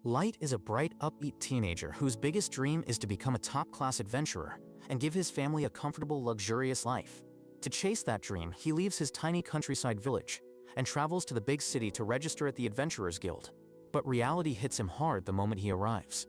Light is a bright, upbeat teenager whose biggest dream is to become a top-class adventurer and give his family a comfortable, luxurious life. To chase that dream, he leaves his tiny countryside village and travels to the big city to register at the Adventurers Guild. But reality hits him hard the moment he arrives.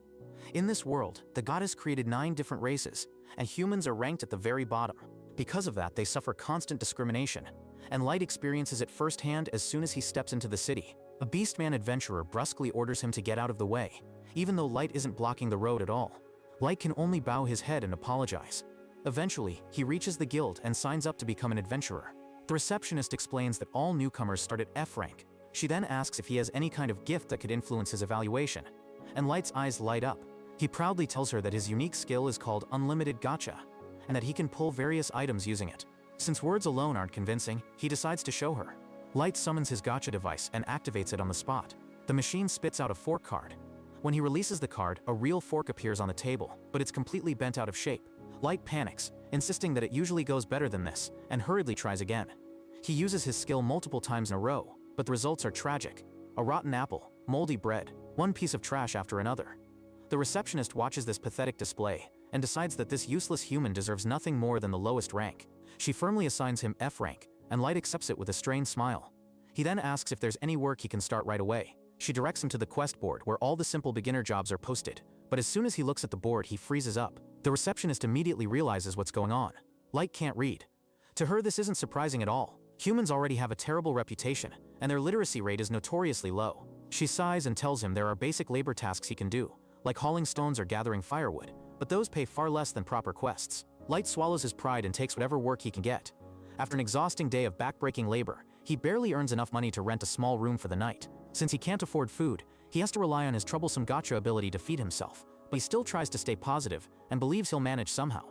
In this world, the goddess created 9 different races, and humans are ranked at the very bottom. Because of that, they suffer constant discrimination, and Light experiences it firsthand as soon as he steps into the city. A Beastman adventurer brusquely orders him to get out of the way, even though Light isn't blocking the road at all. Light can only bow his head and apologize. Eventually, he reaches the guild and signs up to become an adventurer. The receptionist explains that all newcomers start at F rank. She then asks if he has any kind of gift that could influence his evaluation, and Light's eyes light up. He proudly tells her that his unique skill is called unlimited Gacha, and that he can pull various items using it. Since words alone aren't convincing, he decides to show her. Light summons his Gacha device and activates it on the spot. The machine spits out a fork card. When he releases the card, a real fork appears on the table, but it's completely bent out of shape. Light panics, insisting that it usually goes better than this, and hurriedly tries again. He uses his skill multiple times in a row, but the results are tragic. A rotten apple, moldy bread, one piece of trash after another. The receptionist watches this pathetic display and decides that this useless human deserves nothing more than the lowest rank. She firmly assigns him F rank, and Light accepts it with a strained smile. He then asks if there's any work he can start right away. She directs him to the quest board where all the simple beginner jobs are posted, but as soon as he looks at the board, he freezes up. The receptionist immediately realizes what's going on. Light can't read. To her, this isn't surprising at all. Humans already have a terrible reputation, and their literacy rate is notoriously low. She sighs and tells him there are basic labor tasks he can do, like hauling stones or gathering firewood, but those pay far less than proper quests. Light swallows his pride and takes whatever work he can get. After an exhausting day of backbreaking labor, he barely earns enough money to rent a small room for the night. Since he can't afford food, he has to rely on his troublesome Gacha ability to feed himself, but he still tries to stay positive and believes he'll manage somehow.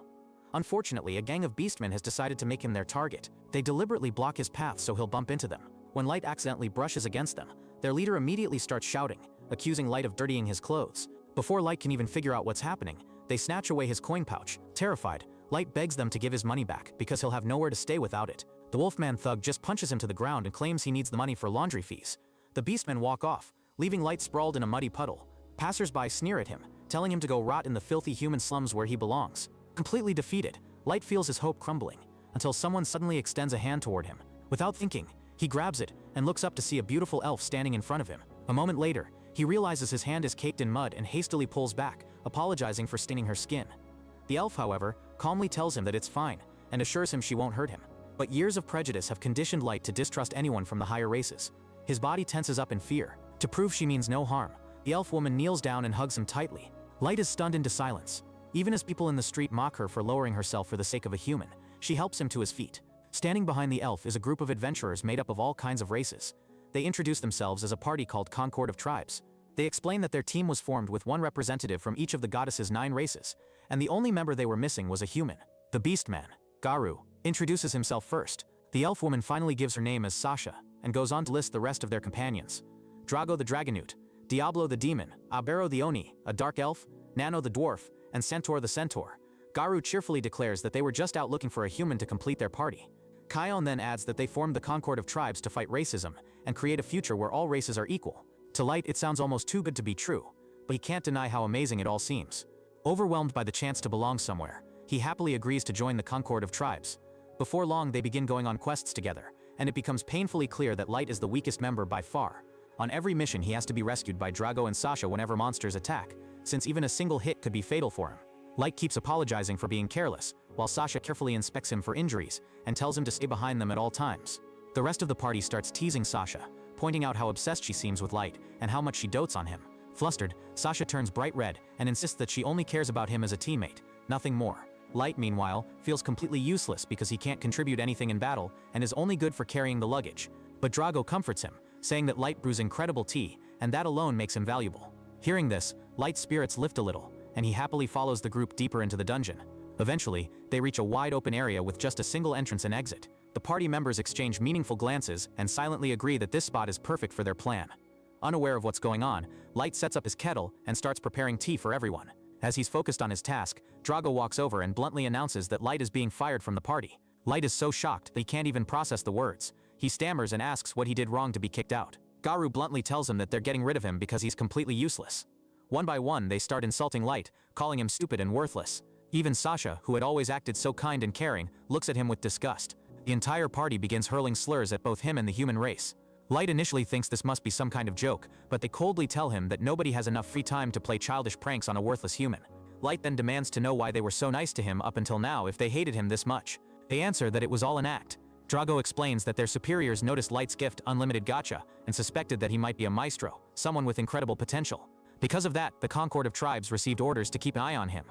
Unfortunately, a gang of beastmen has decided to make him their target. They deliberately block his path so he'll bump into them. When Light accidentally brushes against them, their leader immediately starts shouting, accusing Light of dirtying his clothes. Before Light can even figure out what's happening, they snatch away his coin pouch. Terrified, Light begs them to give his money back because he'll have nowhere to stay without it. The Wolfman thug just punches him to the ground and claims he needs the money for laundry fees. The beastmen walk off, leaving Light sprawled in a muddy puddle. Passers-by sneer at him, telling him to go rot in the filthy human slums where he belongs. Completely defeated, Light feels his hope crumbling, until someone suddenly extends a hand toward him. Without thinking, he grabs it and looks up to see a beautiful elf standing in front of him. A moment later, he realizes his hand is caked in mud and hastily pulls back, apologizing for staining her skin. The elf, however, calmly tells him that it's fine and assures him she won't hurt him. But years of prejudice have conditioned Light to distrust anyone from the higher races. His body tenses up in fear. To prove she means no harm, the elf woman kneels down and hugs him tightly. Light is stunned into silence. Even as people in the street mock her for lowering herself for the sake of a human, she helps him to his feet. Standing behind the elf is a group of adventurers made up of all kinds of races. They introduce themselves as a party called Concord of Tribes. They explain that their team was formed with one representative from each of the goddess's 9 races, and the only member they were missing was a human. The Beastman, Garu, introduces himself first. The elf woman finally gives her name as Sasha, and goes on to list the rest of their companions. Drago the Dragonute, Diablo the Demon, Abero the Oni, a dark elf, Nano the Dwarf, and Centaur the Centaur. Garu cheerfully declares that they were just out looking for a human to complete their party. Kion then adds that they formed the Concord of Tribes to fight racism and create a future where all races are equal. To Light, it sounds almost too good to be true, but he can't deny how amazing it all seems. Overwhelmed by the chance to belong somewhere, he happily agrees to join the Concord of Tribes. Before long, they begin going on quests together, and it becomes painfully clear that Light is the weakest member by far. On every mission, he has to be rescued by Drago and Sasha whenever monsters attack, since even a single hit could be fatal for him. Light keeps apologizing for being careless, while Sasha carefully inspects him for injuries and tells him to stay behind them at all times. The rest of the party starts teasing Sasha, pointing out how obsessed she seems with Light and how much she dotes on him. Flustered, Sasha turns bright red and insists that she only cares about him as a teammate, nothing more. Light, meanwhile, feels completely useless because he can't contribute anything in battle and is only good for carrying the luggage. But Drago comforts him, saying that Light brews incredible tea, and that alone makes him valuable. Hearing this, Light's spirits lift a little, and he happily follows the group deeper into the dungeon. Eventually, they reach a wide open area with just a single entrance and exit. The party members exchange meaningful glances and silently agree that this spot is perfect for their plan. Unaware of what's going on, Light sets up his kettle and starts preparing tea for everyone. As he's focused on his task, Drago walks over and bluntly announces that Light is being fired from the party. Light is so shocked that he can't even process the words. He stammers and asks what he did wrong to be kicked out. Garu bluntly tells him that they're getting rid of him because he's completely useless. One by one they start insulting Light, calling him stupid and worthless. Even Sasha, who had always acted so kind and caring, looks at him with disgust. The entire party begins hurling slurs at both him and the human race. Light initially thinks this must be some kind of joke, but they coldly tell him that nobody has enough free time to play childish pranks on a worthless human. Light then demands to know why they were so nice to him up until now if they hated him this much. They answer that it was all an act. Drago explains that their superiors noticed Light's gift, unlimited gacha, and suspected that he might be a maestro, someone with incredible potential. Because of that, the Concord of Tribes received orders to keep an eye on him.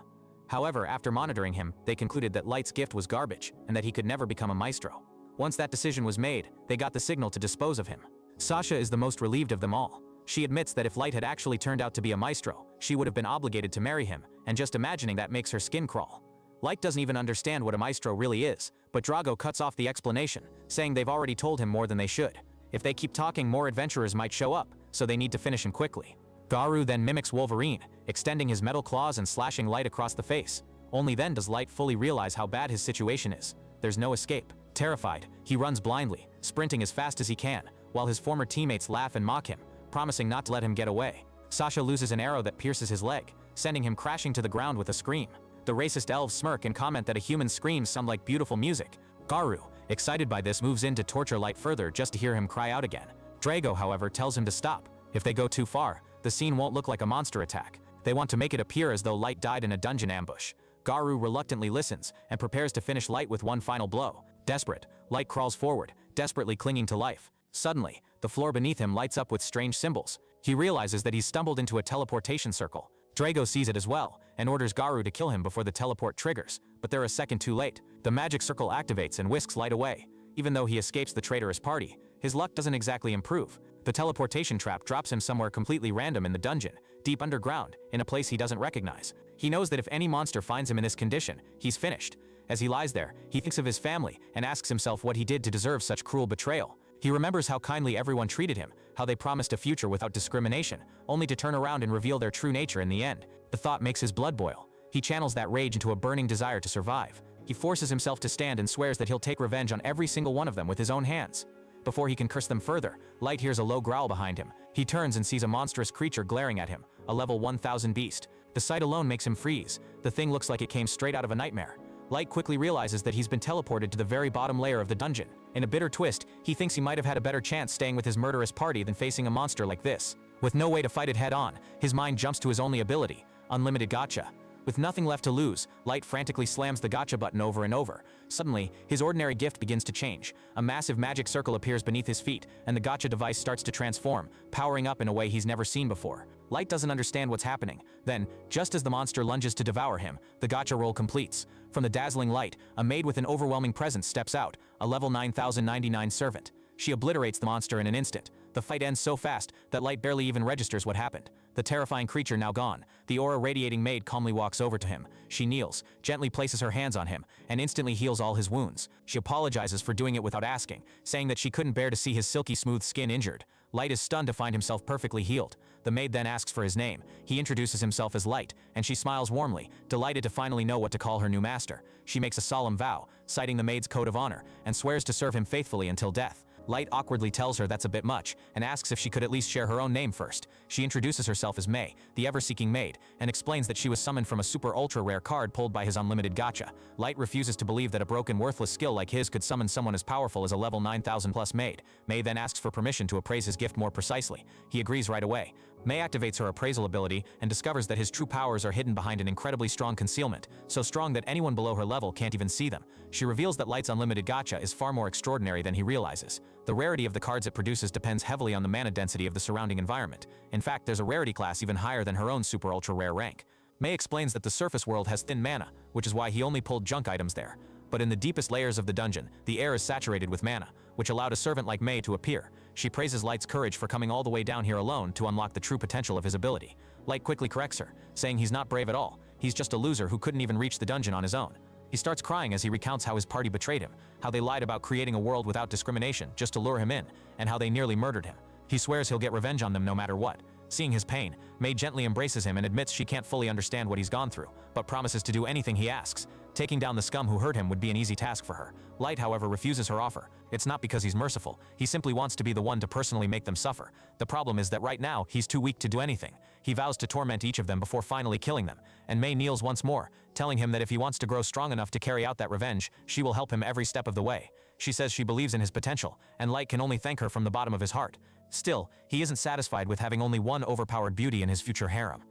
However, after monitoring him, they concluded that Light's gift was garbage, and that he could never become a maestro. Once that decision was made, they got the signal to dispose of him. Sasha is the most relieved of them all. She admits that if Light had actually turned out to be a maestro, she would have been obligated to marry him, and just imagining that makes her skin crawl. Light doesn't even understand what a maestro really is, but Drago cuts off the explanation, saying they've already told him more than they should. If they keep talking, more adventurers might show up, so they need to finish him quickly. Garu then mimics Wolverine, extending his metal claws and slashing Light across the face. Only then does Light fully realize how bad his situation is. There's no escape. Terrified, he runs blindly, sprinting as fast as he can, while his former teammates laugh and mock him, promising not to let him get away. Sasha loses an arrow that pierces his leg, sending him crashing to the ground with a scream. The racist elves smirk and comment that a human's screams sound like beautiful music. Garu, excited by this, moves in to torture Light further just to hear him cry out again. Drago, however, tells him to stop. If they go too far, the scene won't look like a monster attack. They want to make it appear as though Light died in a dungeon ambush. Garu reluctantly listens and prepares to finish Light with one final blow. Desperate, Light crawls forward, desperately clinging to life. Suddenly, the floor beneath him lights up with strange symbols. He realizes that he's stumbled into a teleportation circle. Drago sees it as well, and orders Garu to kill him before the teleport triggers, but they're a second too late. The magic circle activates and whisks Light away. Even though he escapes the traitorous party, his luck doesn't exactly improve. The teleportation trap drops him somewhere completely random in the dungeon, deep underground, in a place he doesn't recognize. He knows that if any monster finds him in this condition, he's finished. As he lies there, he thinks of his family and asks himself what he did to deserve such cruel betrayal. He remembers how kindly everyone treated him, how they promised a future without discrimination, only to turn around and reveal their true nature in the end. The thought makes his blood boil. He channels that rage into a burning desire to survive. He forces himself to stand and swears that he'll take revenge on every single one of them with his own hands. Before he can curse them further, Light hears a low growl behind him. He turns and sees a monstrous creature glaring at him, a level 1000 beast. The sight alone makes him freeze. The thing looks like it came straight out of a nightmare. Light quickly realizes that he's been teleported to the very bottom layer of the dungeon. In a bitter twist, he thinks he might have had a better chance staying with his murderous party than facing a monster like this. With no way to fight it head on, his mind jumps to his only ability, unlimited gacha. With nothing left to lose, Light frantically slams the gacha button over and over. Suddenly, his ordinary gift begins to change. A massive magic circle appears beneath his feet, and the gacha device starts to transform, powering up in a way he's never seen before. Light doesn't understand what's happening. Then, just as the monster lunges to devour him, the gacha roll completes. From the dazzling light, a maid with an overwhelming presence steps out, a level 9099 servant. She obliterates the monster in an instant. The fight ends so fast that Light barely even registers what happened. The terrifying creature now gone, the aura-radiating maid calmly walks over to him. She kneels, gently places her hands on him, and instantly heals all his wounds. She apologizes for doing it without asking, saying that she couldn't bear to see his silky smooth skin injured. Light is stunned to find himself perfectly healed. The maid then asks for his name. He introduces himself as Light, and she smiles warmly, delighted to finally know what to call her new master. She makes a solemn vow, citing the maid's code of honor, and swears to serve him faithfully until death. Light awkwardly tells her that's a bit much, and asks if she could at least share her own name first. She introduces herself as May, the ever-seeking maid, and explains that she was summoned from a super-ultra-rare card pulled by his unlimited gacha. Light refuses to believe that a broken, worthless skill like his could summon someone as powerful as a level 9000 plus maid. May then asks for permission to appraise his gift more precisely. He agrees right away. May activates her appraisal ability and discovers that his true powers are hidden behind an incredibly strong concealment, so strong that anyone below her level can't even see them. She reveals that Light's unlimited gacha is far more extraordinary than he realizes. The rarity of the cards it produces depends heavily on the mana density of the surrounding environment. In fact, there's a rarity class even higher than her own super-ultra-rare rank. May explains that the surface world has thin mana, which is why he only pulled junk items there. But in the deepest layers of the dungeon, the air is saturated with mana, which allowed a servant like May to appear. She praises Light's courage for coming all the way down here alone to unlock the true potential of his ability. Light quickly corrects her, saying he's not brave at all. He's just a loser who couldn't even reach the dungeon on his own. He starts crying as he recounts how his party betrayed him, how they lied about creating a world without discrimination just to lure him in, and how they nearly murdered him. He swears he'll get revenge on them no matter what. Seeing his pain, Mei gently embraces him and admits she can't fully understand what he's gone through, but promises to do anything he asks. Taking down the scum who hurt him would be an easy task for her. Light, however, refuses her offer. It's not because he's merciful, he simply wants to be the one to personally make them suffer. The problem is that right now, he's too weak to do anything. He vows to torment each of them before finally killing them, and Mei kneels once more, telling him that if he wants to grow strong enough to carry out that revenge, she will help him every step of the way. She says she believes in his potential, and Light can only thank her from the bottom of his heart. Still, he isn't satisfied with having only one overpowered beauty in his future harem.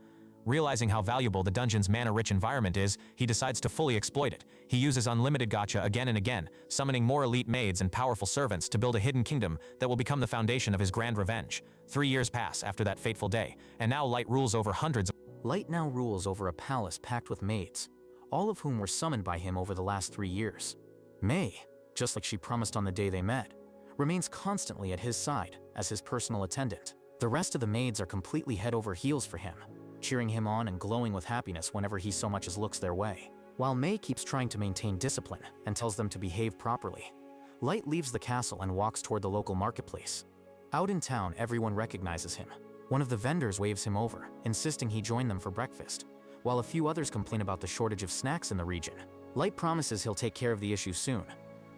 Realizing how valuable the dungeon's mana-rich environment is, he decides to fully exploit it. He uses unlimited gacha again and again, summoning more elite maids and powerful servants to build a hidden kingdom that will become the foundation of his grand revenge. 3 years pass after that fateful day, and now Light rules over hundreds of— Light now rules over a palace packed with maids, all of whom were summoned by him over the last 3 years. Mei, just like she promised on the day they met, remains constantly at his side as his personal attendant. The rest of the maids are completely head over heels for him, cheering him on and glowing with happiness whenever he so much as looks their way. While Mei keeps trying to maintain discipline and tells them to behave properly, Light leaves the castle and walks toward the local marketplace. Out in town, everyone recognizes him. One of the vendors waves him over, insisting he join them for breakfast, while a few others complain about the shortage of snacks in the region. Light promises he'll take care of the issue soon,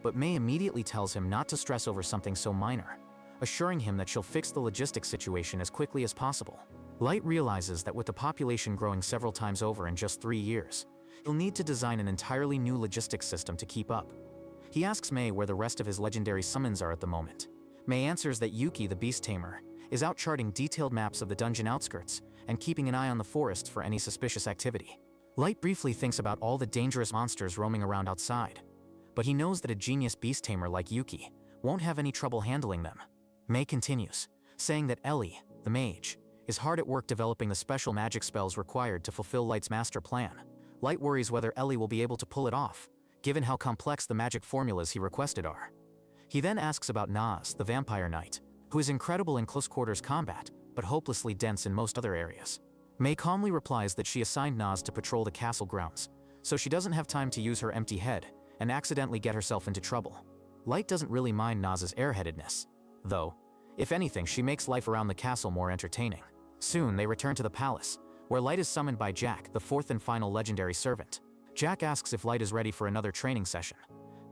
but Mei immediately tells him not to stress over something so minor, assuring him that she'll fix the logistics situation as quickly as possible. Light realizes that with the population growing several times over in just 3 years, he'll need to design an entirely new logistics system to keep up. He asks Mei where the rest of his legendary summons are at the moment. Mei answers that Yuki, the beast tamer, is out charting detailed maps of the dungeon outskirts and keeping an eye on the forests for any suspicious activity. Light briefly thinks about all the dangerous monsters roaming around outside, but he knows that a genius beast tamer like Yuki won't have any trouble handling them. Mei continues, saying that Ellie, the mage, is hard at work developing the special magic spells required to fulfill Light's master plan. Light worries whether Ellie will be able to pull it off, given how complex the magic formulas he requested are. He then asks about Naz, the vampire knight, who is incredible in close quarters combat, but hopelessly dense in most other areas. Mei calmly replies that she assigned Naz to patrol the castle grounds, so she doesn't have time to use her empty head and accidentally get herself into trouble. Light doesn't really mind Naz's airheadedness, though. If anything, she makes life around the castle more entertaining. Soon, they return to the palace, where Light is summoned by Jack, the fourth and final legendary servant. Jack asks if Light is ready for another training session.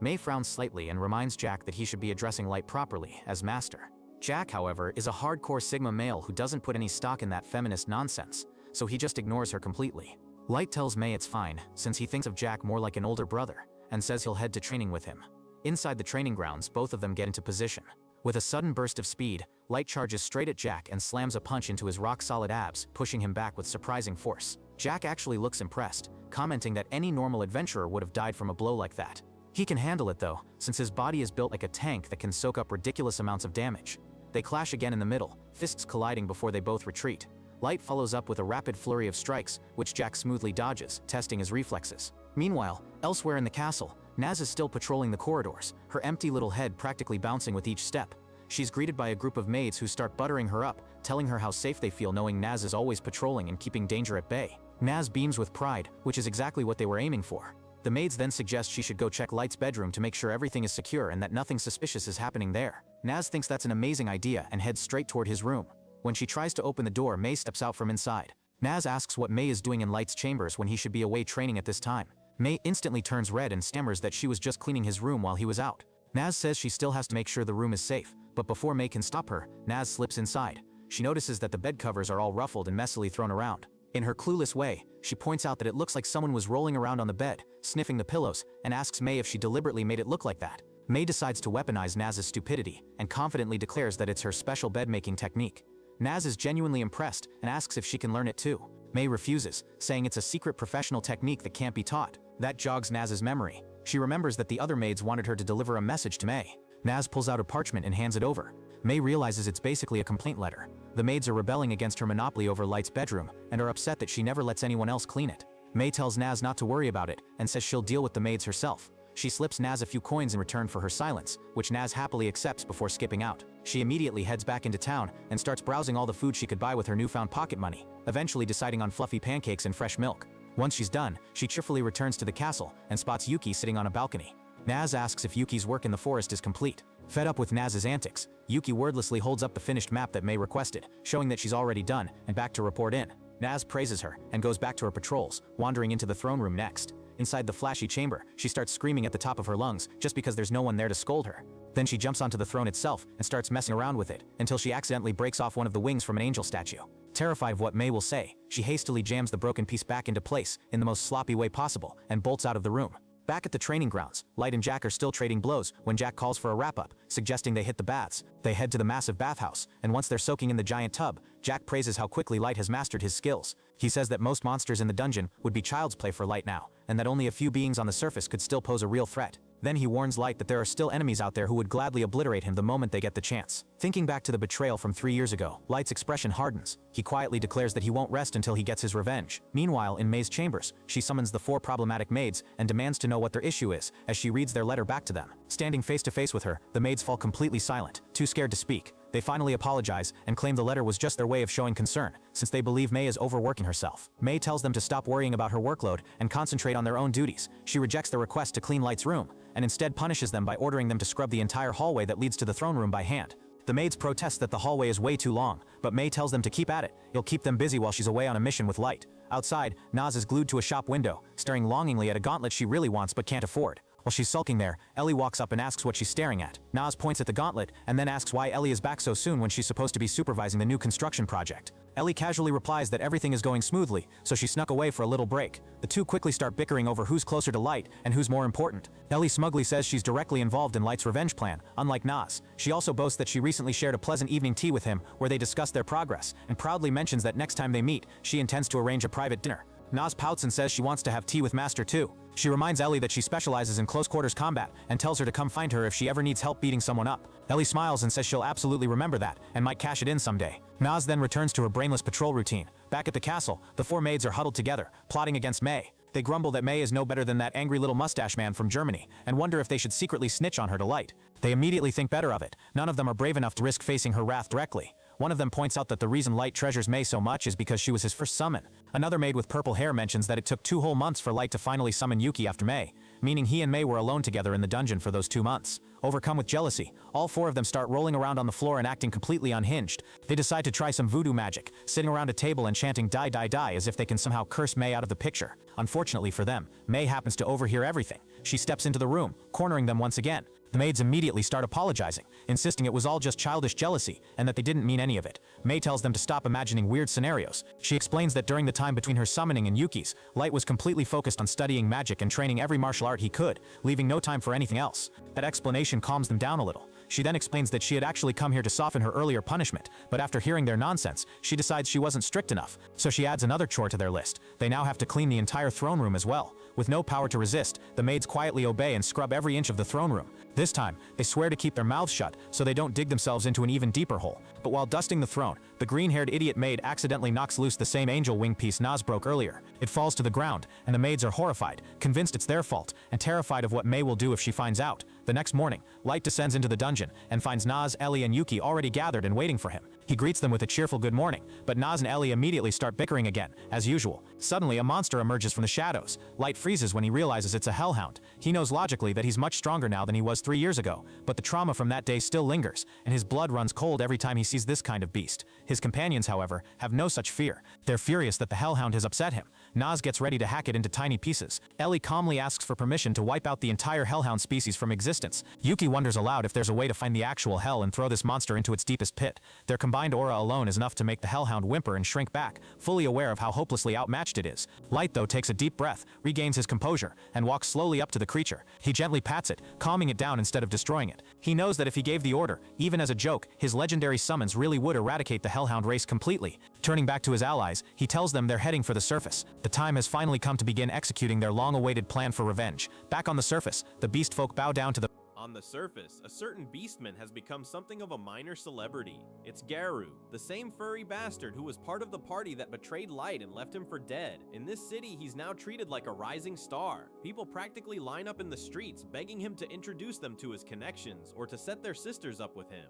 Mei frowns slightly and reminds Jack that he should be addressing Light properly, as master. Jack, however, is a hardcore Sigma male who doesn't put any stock in that feminist nonsense, so he just ignores her completely. Light tells Mei it's fine, since he thinks of Jack more like an older brother, and says he'll head to training with him. Inside the training grounds, both of them get into position. With a sudden burst of speed, Light charges straight at Jack and slams a punch into his rock-solid abs, pushing him back with surprising force. Jack actually looks impressed, commenting that any normal adventurer would have died from a blow like that. He can handle it though, since his body is built like a tank that can soak up ridiculous amounts of damage. They clash again in the middle, fists colliding before they both retreat. Light follows up with a rapid flurry of strikes, which Jack smoothly dodges, testing his reflexes. Meanwhile, elsewhere in the castle, Naz is still patrolling the corridors, her empty little head practically bouncing with each step. She's greeted by a group of maids who start buttering her up, telling her how safe they feel knowing Naz is always patrolling and keeping danger at bay. Naz beams with pride, which is exactly what they were aiming for. The maids then suggest she should go check Light's bedroom to make sure everything is secure and that nothing suspicious is happening there. Naz thinks that's an amazing idea and heads straight toward his room. When she tries to open the door, Mei steps out from inside. Naz asks what Mei is doing in Light's chambers when he should be away training at this time. Mei instantly turns red and stammers that she was just cleaning his room while he was out. Naz says she still has to make sure the room is safe, but before Mei can stop her, Naz slips inside. She notices that the bed covers are all ruffled and messily thrown around. In her clueless way, she points out that it looks like someone was rolling around on the bed, sniffing the pillows, and asks Mei if she deliberately made it look like that. Mei decides to weaponize Naz's stupidity, and confidently declares that it's her special bed-making technique. Naz is genuinely impressed and asks if she can learn it too. Mei refuses, saying it's a secret professional technique that can't be taught. That jogs Naz's memory. She remembers that the other maids wanted her to deliver a message to Mei. Naz pulls out a parchment and hands it over. Mei realizes it's basically a complaint letter. The maids are rebelling against her monopoly over Light's bedroom and are upset that she never lets anyone else clean it. Mei tells Naz not to worry about it and says she'll deal with the maids herself. She slips Naz a few coins in return for her silence, which Naz happily accepts before skipping out. She immediately heads back into town and starts browsing all the food she could buy with her newfound pocket money, eventually deciding on fluffy pancakes and fresh milk. Once she's done, she cheerfully returns to the castle and spots Yuki sitting on a balcony. Naz asks if Yuki's work in the forest is complete. Fed up with Naz's antics, Yuki wordlessly holds up the finished map that Mei requested, showing that she's already done and back to report in. Naz praises her and goes back to her patrols, wandering into the throne room next. Inside the flashy chamber, she starts screaming at the top of her lungs just because there's no one there to scold her. Then she jumps onto the throne itself and starts messing around with it until she accidentally breaks off one of the wings from an angel statue. Terrified of what Mei will say, she hastily jams the broken piece back into place in the most sloppy way possible and bolts out of the room. Back at the training grounds, Light and Jack are still trading blows when Jack calls for a wrap-up, suggesting they hit the baths. They head to the massive bathhouse, and once they're soaking in the giant tub, Jack praises how quickly Light has mastered his skills. He says that most monsters in the dungeon would be child's play for Light now, and that only a few beings on the surface could still pose a real threat. Then he warns Light that there are still enemies out there who would gladly obliterate him the moment they get the chance. Thinking back to the betrayal from 3 years ago, Light's expression hardens. He quietly declares that he won't rest until he gets his revenge. Meanwhile, in Mei's chambers, she summons the 4 problematic maids and demands to know what their issue is as she reads their letter back to them. Standing face to face with her, the maids fall completely silent, too scared to speak. They finally apologize and claim the letter was just their way of showing concern, since they believe Mei is overworking herself. Mei tells them to stop worrying about her workload and concentrate on their own duties. She rejects the request to clean Light's room, and instead punishes them by ordering them to scrub the entire hallway that leads to the throne room by hand. The maids protest that the hallway is way too long, but Mei tells them to keep at it. It'll keep them busy while she's away on a mission with Light. Outside, Naz is glued to a shop window, staring longingly at a gauntlet she really wants but can't afford. While she's sulking there, Ellie walks up and asks what she's staring at. Naz points at the gauntlet and then asks why Ellie is back so soon when she's supposed to be supervising the new construction project. Ellie casually replies that everything is going smoothly, so she snuck away for a little break. The two quickly start bickering over who's closer to Light and who's more important. Ellie smugly says she's directly involved in Light's revenge plan, unlike Naz. She also boasts that she recently shared a pleasant evening tea with him where they discussed their progress, and proudly mentions that next time they meet, she intends to arrange a private dinner. Naz pouts and says she wants to have tea with Master too. She reminds Ellie that she specializes in close quarters combat and tells her to come find her if she ever needs help beating someone up. Ellie smiles and says she'll absolutely remember that and might cash it in someday. Naz then returns to her brainless patrol routine. Back at the castle, the 4 maids are huddled together, plotting against Mei. They grumble that Mei is no better than that angry little mustache man from Germany and wonder if they should secretly snitch on her to Light. They immediately think better of it. None of them are brave enough to risk facing her wrath directly. One of them points out that the reason Light treasures Mei so much is because she was his first summon. Another maid with purple hair mentions that it took 2 whole months for Light to finally summon Yuki after Mei, meaning he and Mei were alone together in the dungeon for those 2 months. Overcome with jealousy, all 4 of them start rolling around on the floor and acting completely unhinged. They decide to try some voodoo magic, sitting around a table and chanting die die die as if they can somehow curse Mei out of the picture. Unfortunately for them, Mei happens to overhear everything. She steps into the room, cornering them once again. The maids immediately start apologizing, insisting it was all just childish jealousy and that they didn't mean any of it. Mei tells them to stop imagining weird scenarios. She explains that during the time between her summoning and Yuki's, Light was completely focused on studying magic and training every martial art he could, leaving no time for anything else. That explanation calms them down a little. She then explains that she had actually come here to soften her earlier punishment, but after hearing their nonsense, she decides she wasn't strict enough, so she adds another chore to their list. They now have to clean the entire throne room as well. With no power to resist, the maids quietly obey and scrub every inch of the throne room. This time, they swear to keep their mouths shut so they don't dig themselves into an even deeper hole. But while dusting the throne, the green-haired idiot maid accidentally knocks loose the same angel wing piece Naz broke earlier. It falls to the ground, and the maids are horrified, convinced it's their fault, and terrified of what Mei will do if she finds out. The next morning, Light descends into the dungeon and finds Naz, Ellie, and Yuki already gathered and waiting for him. He greets them with a cheerful good morning, but Naz and Ellie immediately start bickering again, as usual. Suddenly, a monster emerges from the shadows. Light freezes when he realizes it's a hellhound. He knows logically that he's much stronger now than he was 3 years ago, but the trauma from that day still lingers, and his blood runs cold every time he sees this kind of beast. His companions, however, have no such fear. They're furious that the hellhound has upset him. Naz gets ready to hack it into tiny pieces. Ellie calmly asks for permission to wipe out the entire hellhound species from existence. Yuki wonders aloud if there's a way to find the actual hell and throw this monster into its deepest pit. Their combined aura alone is enough to make the hellhound whimper and shrink back, fully aware of how hopelessly outmatched it is. Light, though, takes a deep breath, regains his composure, and walks slowly up to the creature. He gently pats it, calming it down instead of destroying it. He knows that if he gave the order, even as a joke, his legendary summons really would eradicate the hellhound race completely. Turning back to his allies, he tells them they're heading for the surface. The time has finally come to begin executing their long-awaited plan for revenge. Back on the surface, the beast folk bow down to the On the surface, a certain beastman has become something of a minor celebrity. It's Garu, the same furry bastard who was part of the party that betrayed Light and left him for dead. In this city, he's now treated like a rising star. People practically line up in the streets, begging him to introduce them to his connections or to set their sisters up with him.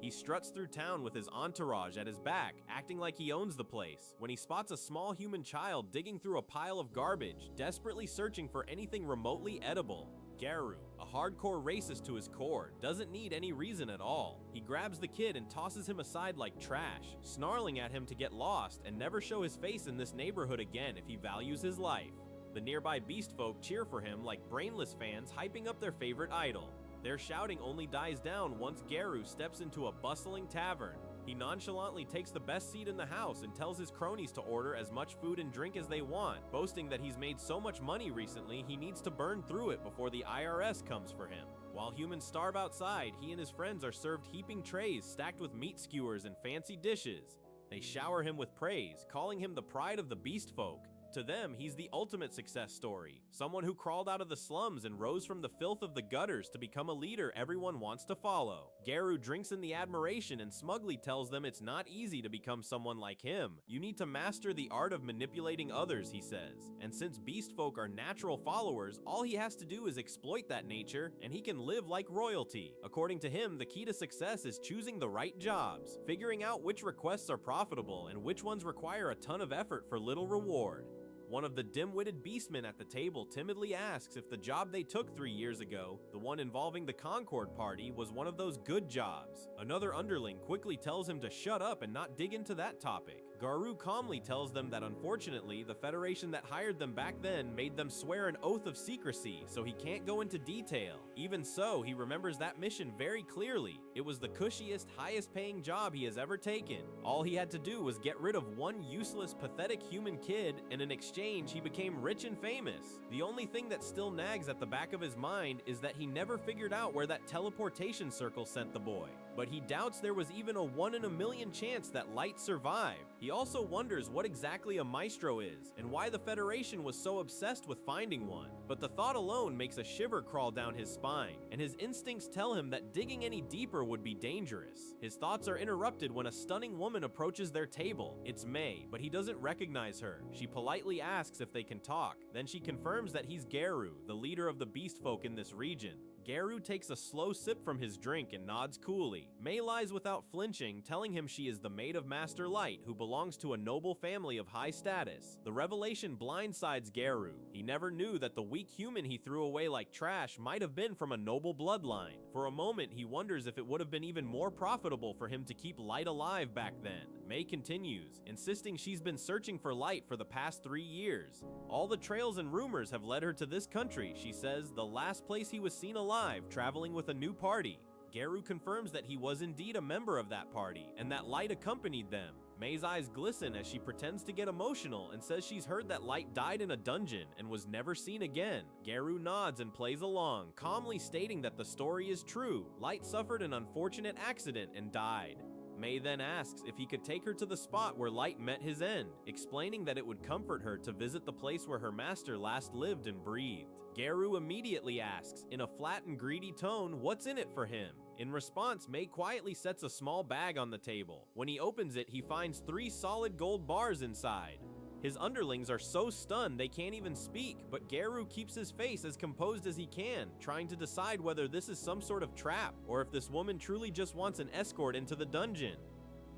He struts through town with his entourage at his back, acting like he owns the place, when he spots a small human child digging through a pile of garbage, desperately searching for anything remotely edible. Garu, a hardcore racist to his core, doesn't need any reason at all. He grabs the kid and tosses him aside like trash, snarling at him to get lost and never show his face in this neighborhood again if he values his life. The nearby beast folk cheer for him like brainless fans hyping up their favorite idol. Their shouting only dies down once Garu steps into a bustling tavern. He nonchalantly takes the best seat in the house and tells his cronies to order as much food and drink as they want, boasting that he's made so much money recently he needs to burn through it before the IRS comes for him. While humans starve outside, he and his friends are served heaping trays stacked with meat skewers and fancy dishes. They shower him with praise, calling him the pride of the beast folk. To them, he's the ultimate success story, someone who crawled out of the slums and rose from the filth of the gutters to become a leader everyone wants to follow. Garu drinks in the admiration and smugly tells them it's not easy to become someone like him. You need to master the art of manipulating others, he says. And since beast folk are natural followers, all he has to do is exploit that nature, and he can live like royalty. According to him, the key to success is choosing the right jobs, figuring out which requests are profitable and which ones require a ton of effort for little reward. One of the dim-witted beastmen at the table timidly asks if the job they took 3 years ago, the one involving the Concord Party, was one of those good jobs. Another underling quickly tells him to shut up and not dig into that topic. Garu calmly tells them that unfortunately, the Federation that hired them back then made them swear an oath of secrecy, so he can't go into detail. Even so, he remembers that mission very clearly. It was the cushiest, highest-paying job he has ever taken. All he had to do was get rid of one useless, pathetic human kid, and in exchange, he became rich and famous. The only thing that still nags at the back of his mind is that he never figured out where that teleportation circle sent the boy. But he doubts there was even a 1 in a million chance that Light survived. He also wonders what exactly a maestro is, and why the Federation was so obsessed with finding one. But the thought alone makes a shiver crawl down his spine, and his instincts tell him that digging any deeper would be dangerous. His thoughts are interrupted when a stunning woman approaches their table. It's May, but he doesn't recognize her. She politely asks if they can talk. Then she confirms that he's Garu, the leader of the beast folk in this region. Garu takes a slow sip from his drink and nods coolly. May lies without flinching, telling him she is the maid of Master Light, who belongs to a noble family of high status. The revelation blindsides Garu. He never knew that the weak human he threw away like trash might have been from a noble bloodline. For a moment, he wonders if it would have been even more profitable for him to keep Light alive back then. May continues, insisting she's been searching for Light for the past 3 years. All the trails and rumors have led her to this country, she says, the last place he was seen alive, traveling with a new party. Garu confirms that he was indeed a member of that party, and that Light accompanied them. May's eyes glisten as she pretends to get emotional and says she's heard that Light died in a dungeon and was never seen again. Garu nods and plays along, calmly stating that the story is true. Light suffered an unfortunate accident and died. May then asks if he could take her to the spot where Light met his end, explaining that it would comfort her to visit the place where her master last lived and breathed. Garu immediately asks, in a flat and greedy tone, what's in it for him. In response, May quietly sets a small bag on the table. When he opens it, he finds 3 solid gold bars inside. His underlings are so stunned they can't even speak, but Garu keeps his face as composed as he can, trying to decide whether this is some sort of trap, or if this woman truly just wants an escort into the dungeon.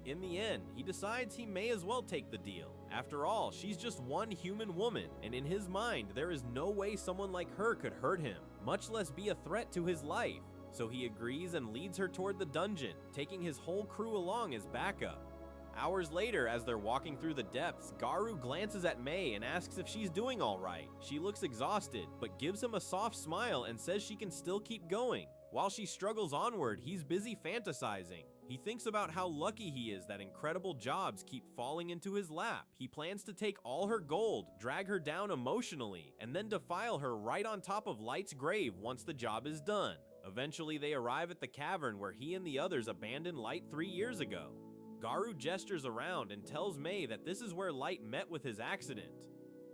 In the end, he decides he may as well take the deal. After all, she's just one human woman, and in his mind, there is no way someone like her could hurt him, much less be a threat to his life. So he agrees and leads her toward the dungeon, taking his whole crew along as backup. Hours later, as they're walking through the depths, Garu glances at May and asks if she's doing alright. She looks exhausted, but gives him a soft smile and says she can still keep going. While she struggles onward, he's busy fantasizing. He thinks about how lucky he is that incredible jobs keep falling into his lap. He plans to take all her gold, drag her down emotionally, and then defile her right on top of Light's grave once the job is done. Eventually, they arrive at the cavern where he and the others abandoned Light 3 years ago. Garu gestures around and tells May that this is where Light met with his accident.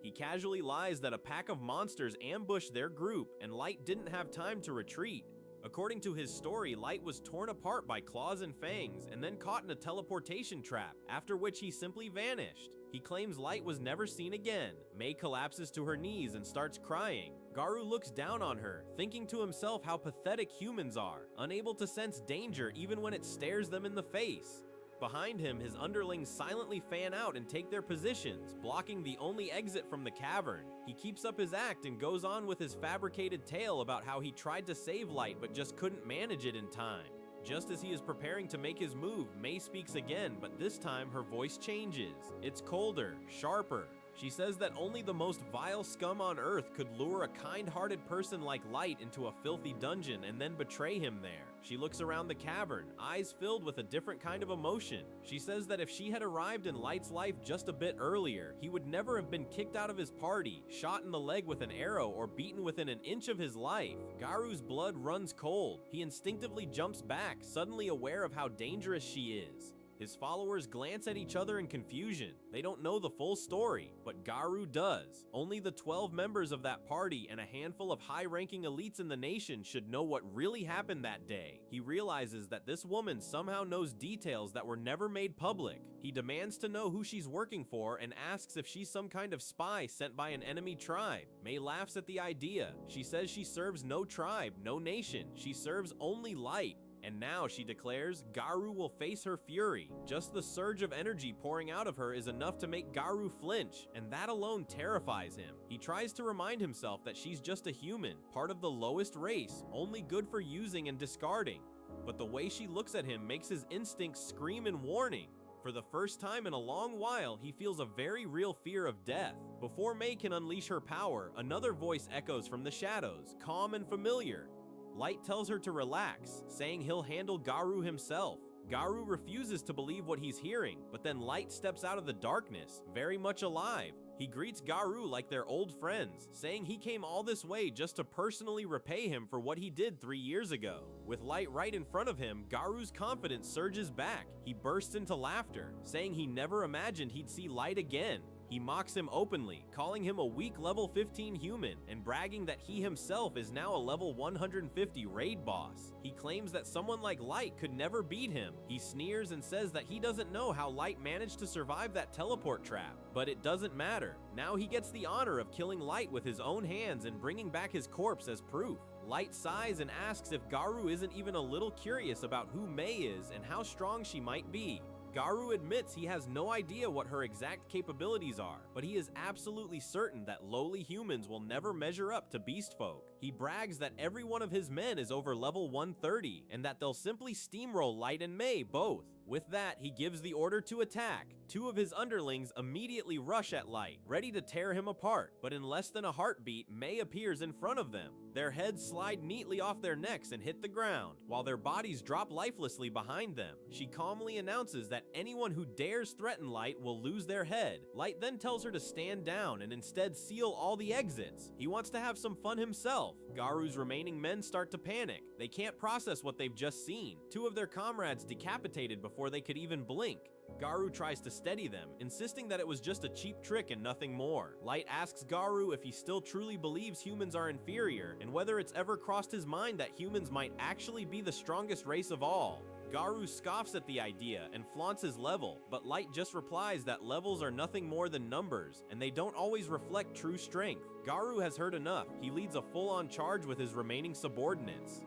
He casually lies that a pack of monsters ambushed their group and Light didn't have time to retreat. According to his story, Light was torn apart by claws and fangs and then caught in a teleportation trap, after which he simply vanished. He claims Light was never seen again. May collapses to her knees and starts crying. Garu looks down on her, thinking to himself how pathetic humans are, unable to sense danger even when it stares them in the face. Behind him, his underlings silently fan out and take their positions, blocking the only exit from the cavern. He keeps up his act and goes on with his fabricated tale about how he tried to save Light but just couldn't manage it in time. Just as he is preparing to make his move, Mei speaks again, but this time her voice changes. It's colder, sharper. She says that only the most vile scum on Earth could lure a kind-hearted person like Light into a filthy dungeon and then betray him there. She looks around the cavern, eyes filled with a different kind of emotion. She says that if she had arrived in Light's life just a bit earlier, he would never have been kicked out of his party, shot in the leg with an arrow, or beaten within an inch of his life. Garu's blood runs cold. He instinctively jumps back, suddenly aware of how dangerous she is. His followers glance at each other in confusion. They don't know the full story, but Garu does. Only the 12 members of that party and a handful of high-ranking elites in the nation should know what really happened that day. He realizes that this woman somehow knows details that were never made public. He demands to know who she's working for and asks if she's some kind of spy sent by an enemy tribe. Mei laughs at the idea. She says she serves no tribe, no nation. She serves only Light. And now, she declares, Garu will face her fury. Just the surge of energy pouring out of her is enough to make Garu flinch, and that alone terrifies him. He tries to remind himself that she's just a human, part of the lowest race, only good for using and discarding. But the way she looks at him makes his instincts scream in warning. For the first time in a long while, he feels a very real fear of death. Before Mei can unleash her power, another voice echoes from the shadows, calm and familiar. Light tells her to relax, saying he'll handle Garu himself. Garu refuses to believe what he's hearing, but then Light steps out of the darkness, very much alive. He greets Garu like they're old friends, saying he came all this way just to personally repay him for what he did 3 years ago. With Light right in front of him, Garu's confidence surges back. He bursts into laughter, saying he never imagined he'd see Light again. He mocks him openly, calling him a weak level 15 human, and bragging that he himself is now a level 150 raid boss. He claims that someone like Light could never beat him. He sneers and says that he doesn't know how Light managed to survive that teleport trap, but it doesn't matter. Now he gets the honor of killing Light with his own hands and bringing back his corpse as proof. Light sighs and asks if Garu isn't even a little curious about who Mei is and how strong she might be. Garu admits he has no idea what her exact capabilities are, but he is absolutely certain that lowly humans will never measure up to beast folk. He brags that every one of his men is over level 130, and that they'll simply steamroll Light and Mei both. With that, he gives the order to attack. Two of his underlings immediately rush at Light, ready to tear him apart, but in less than a heartbeat, Mei appears in front of them. Their heads slide neatly off their necks and hit the ground, while their bodies drop lifelessly behind them. She calmly announces that anyone who dares threaten Light will lose their head. Light then tells her to stand down and instead seal all the exits. He wants to have some fun himself. Garu's remaining men start to panic. They can't process what they've just seen. Two of their comrades decapitated before they could even blink. Garu tries to steady them, insisting that it was just a cheap trick and nothing more. Light asks Garu if he still truly believes humans are inferior, and whether it's ever crossed his mind that humans might actually be the strongest race of all. Garu scoffs at the idea and flaunts his level, but Light just replies that levels are nothing more than numbers, and they don't always reflect true strength. Garu has heard enough. He leads a full-on charge with his remaining subordinates.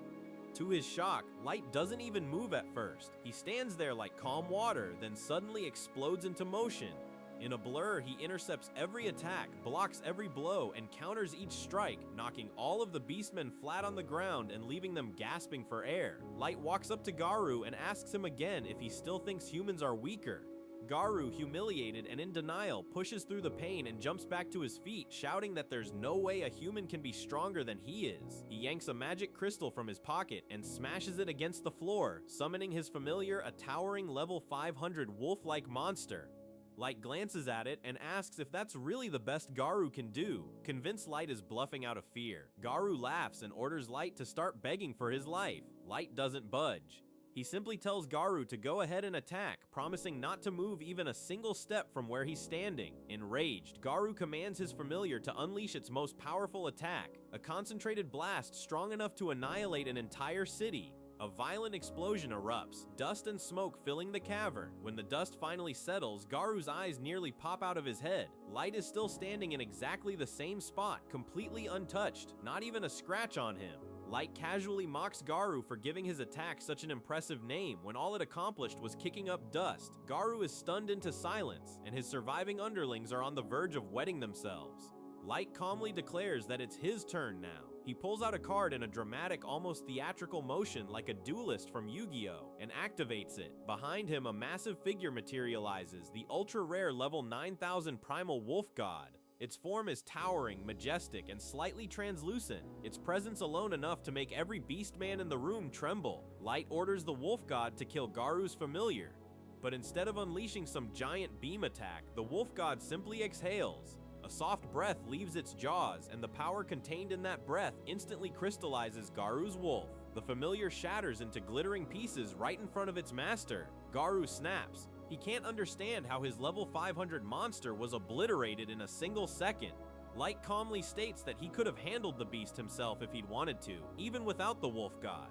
To his shock, Light doesn't even move at first. He stands there like calm water, then suddenly explodes into motion. In a blur, he intercepts every attack, blocks every blow, and counters each strike, knocking all of the beastmen flat on the ground and leaving them gasping for air. Light walks up to Garu and asks him again if he still thinks humans are weaker. Garu, humiliated and in denial, pushes through the pain and jumps back to his feet, shouting that there's no way a human can be stronger than he is. He yanks a magic crystal from his pocket and smashes it against the floor, summoning his familiar, a towering level 500 wolf-like monster. Light glances at it and asks if that's really the best Garu can do, convinced Light is bluffing out of fear. Garu laughs and orders Light to start begging for his life. Light doesn't budge. He simply tells Garu to go ahead and attack, promising not to move even a single step from where he's standing. Enraged, Garu commands his familiar to unleash its most powerful attack, a concentrated blast strong enough to annihilate an entire city. A violent explosion erupts, dust and smoke filling the cavern. When the dust finally settles, Garu's eyes nearly pop out of his head. Light is still standing in exactly the same spot, completely untouched, not even a scratch on him. Light casually mocks Garu for giving his attack such an impressive name when all it accomplished was kicking up dust. Garu is stunned into silence, and his surviving underlings are on the verge of wetting themselves. Light calmly declares that it's his turn now. He pulls out a card in a dramatic, almost theatrical motion like a duelist from Yu-Gi-Oh! And activates it. Behind him, a massive figure materializes, the ultra-rare level 9000 Primal Wolf God. Its form is towering, majestic, and slightly translucent, its presence alone enough to make every beastman in the room tremble. Light orders the Wolf God to kill Garu's familiar, but instead of unleashing some giant beam attack, the Wolf God simply exhales. A soft breath leaves its jaws, and the power contained in that breath instantly crystallizes Garu's wolf. The familiar shatters into glittering pieces right in front of its master. Garu snaps. He can't understand how his level 500 monster was obliterated in a single second. Light calmly states that he could have handled the beast himself if he'd wanted to, even without the Wolf God.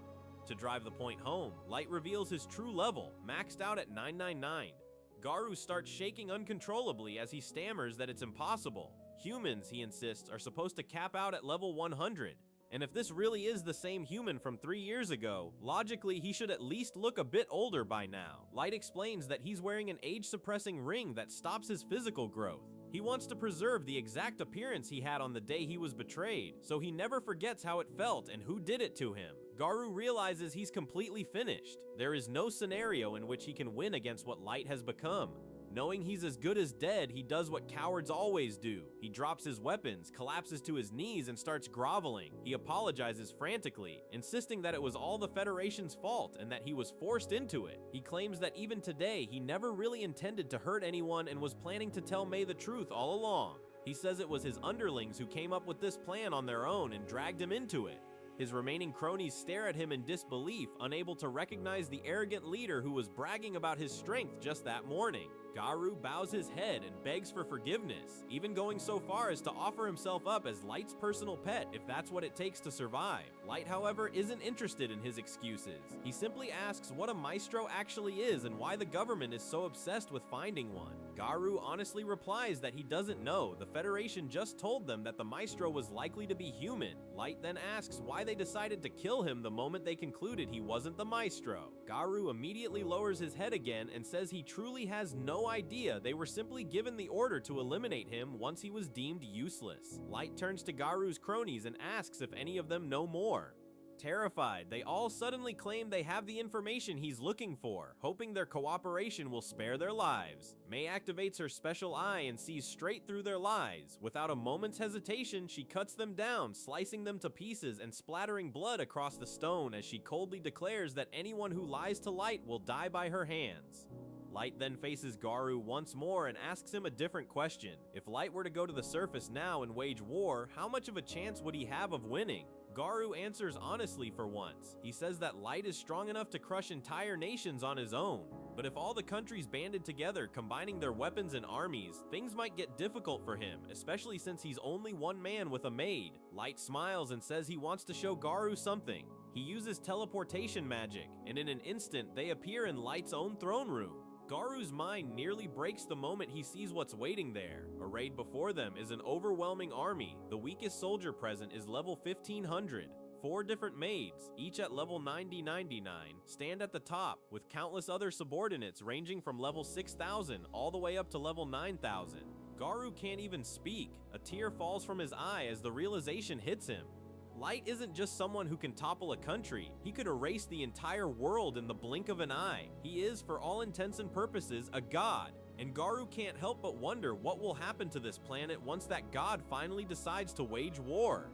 To drive the point home, Light reveals his true level, maxed out at 999. Garu starts shaking uncontrollably as he stammers that it's impossible. Humans, he insists, are supposed to cap out at level 100. And if this really is the same human from 3 years ago, logically he should at least look a bit older by now. Light explains that he's wearing an age-suppressing ring that stops his physical growth. He wants to preserve the exact appearance he had on the day he was betrayed, so he never forgets how it felt and who did it to him. Garu realizes he's completely finished. There is no scenario in which he can win against what Light has become. Knowing he's as good as dead, he does what cowards always do. He drops his weapons, collapses to his knees, and starts groveling. He apologizes frantically, insisting that it was all the Federation's fault and that he was forced into it. He claims that even today, he never really intended to hurt anyone and was planning to tell Mei the truth all along. He says it was his underlings who came up with this plan on their own and dragged him into it. His remaining cronies stare at him in disbelief, unable to recognize the arrogant leader who was bragging about his strength just that morning. Garu bows his head and begs for forgiveness, even going so far as to offer himself up as Light's personal pet if that's what it takes to survive. Light, however, isn't interested in his excuses. He simply asks what a maestro actually is and why the government is so obsessed with finding one. Garu honestly replies that he doesn't know. The Federation just told them that the maestro was likely to be human. Light then asks why they decided to kill him the moment they concluded he wasn't the maestro. Garu immediately lowers his head again and says he truly has no idea. They were simply given the order to eliminate him once he was deemed useless. Light turns to Garu's cronies and asks if any of them know more. Terrified, they all suddenly claim they have the information he's looking for, hoping their cooperation will spare their lives. Mei activates her special eye and sees straight through their lies. Without a moment's hesitation, she cuts them down, slicing them to pieces and splattering blood across the stone as she coldly declares that anyone who lies to Light will die by her hands. Light then faces Garu once more and asks him a different question. If Light were to go to the surface now and wage war, how much of a chance would he have of winning? Garu answers honestly for once. He says that Light is strong enough to crush entire nations on his own. But if all the countries banded together, combining their weapons and armies, things might get difficult for him, especially since he's only one man with a maid. Light smiles and says he wants to show Garu something. He uses teleportation magic, and in an instant, they appear in Light's own throne room. Garu's mind nearly breaks the moment he sees what's waiting there. Arrayed before them is an overwhelming army. The weakest soldier present is level 1500. 4 different maids, each at level 9099, stand at the top, with countless other subordinates ranging from level 6000 all the way up to level 9000. Garu can't even speak. A tear falls from his eye as the realization hits him. Light isn't just someone who can topple a country. He could erase the entire world in the blink of an eye. He is, for all intents and purposes, a god. And Garu can't help but wonder what will happen to this planet once that god finally decides to wage war.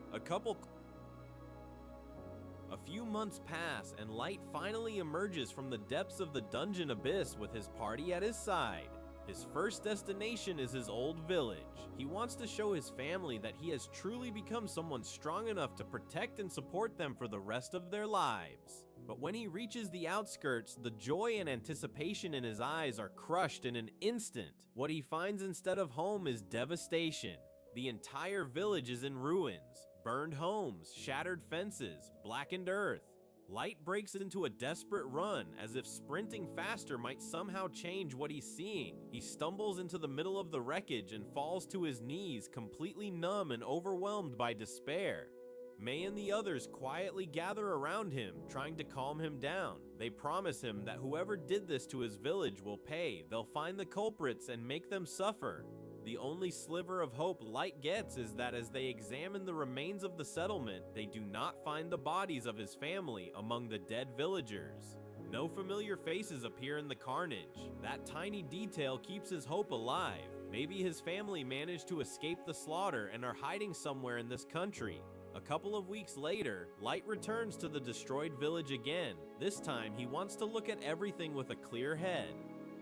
A few months pass, and Light finally emerges from the depths of the dungeon abyss with his party at his side. His first destination is his old village. He wants to show his family that he has truly become someone strong enough to protect and support them for the rest of their lives. But when he reaches the outskirts, the joy and anticipation in his eyes are crushed in an instant. What he finds instead of home is devastation. The entire village is in ruins. Burned homes, shattered fences, blackened earth. Light breaks into a desperate run, as if sprinting faster might somehow change what he's seeing. He stumbles into the middle of the wreckage and falls to his knees, completely numb and overwhelmed by despair. May and the others quietly gather around him, trying to calm him down. They promise him that whoever did this to his village will pay. They'll find the culprits and make them suffer. The only sliver of hope Light gets is that as they examine the remains of the settlement, they do not find the bodies of his family among the dead villagers. No familiar faces appear in the carnage. That tiny detail keeps his hope alive. Maybe his family managed to escape the slaughter and are hiding somewhere in this country. A couple of weeks later, Light returns to the destroyed village again. This time, he wants to look at everything with a clear head.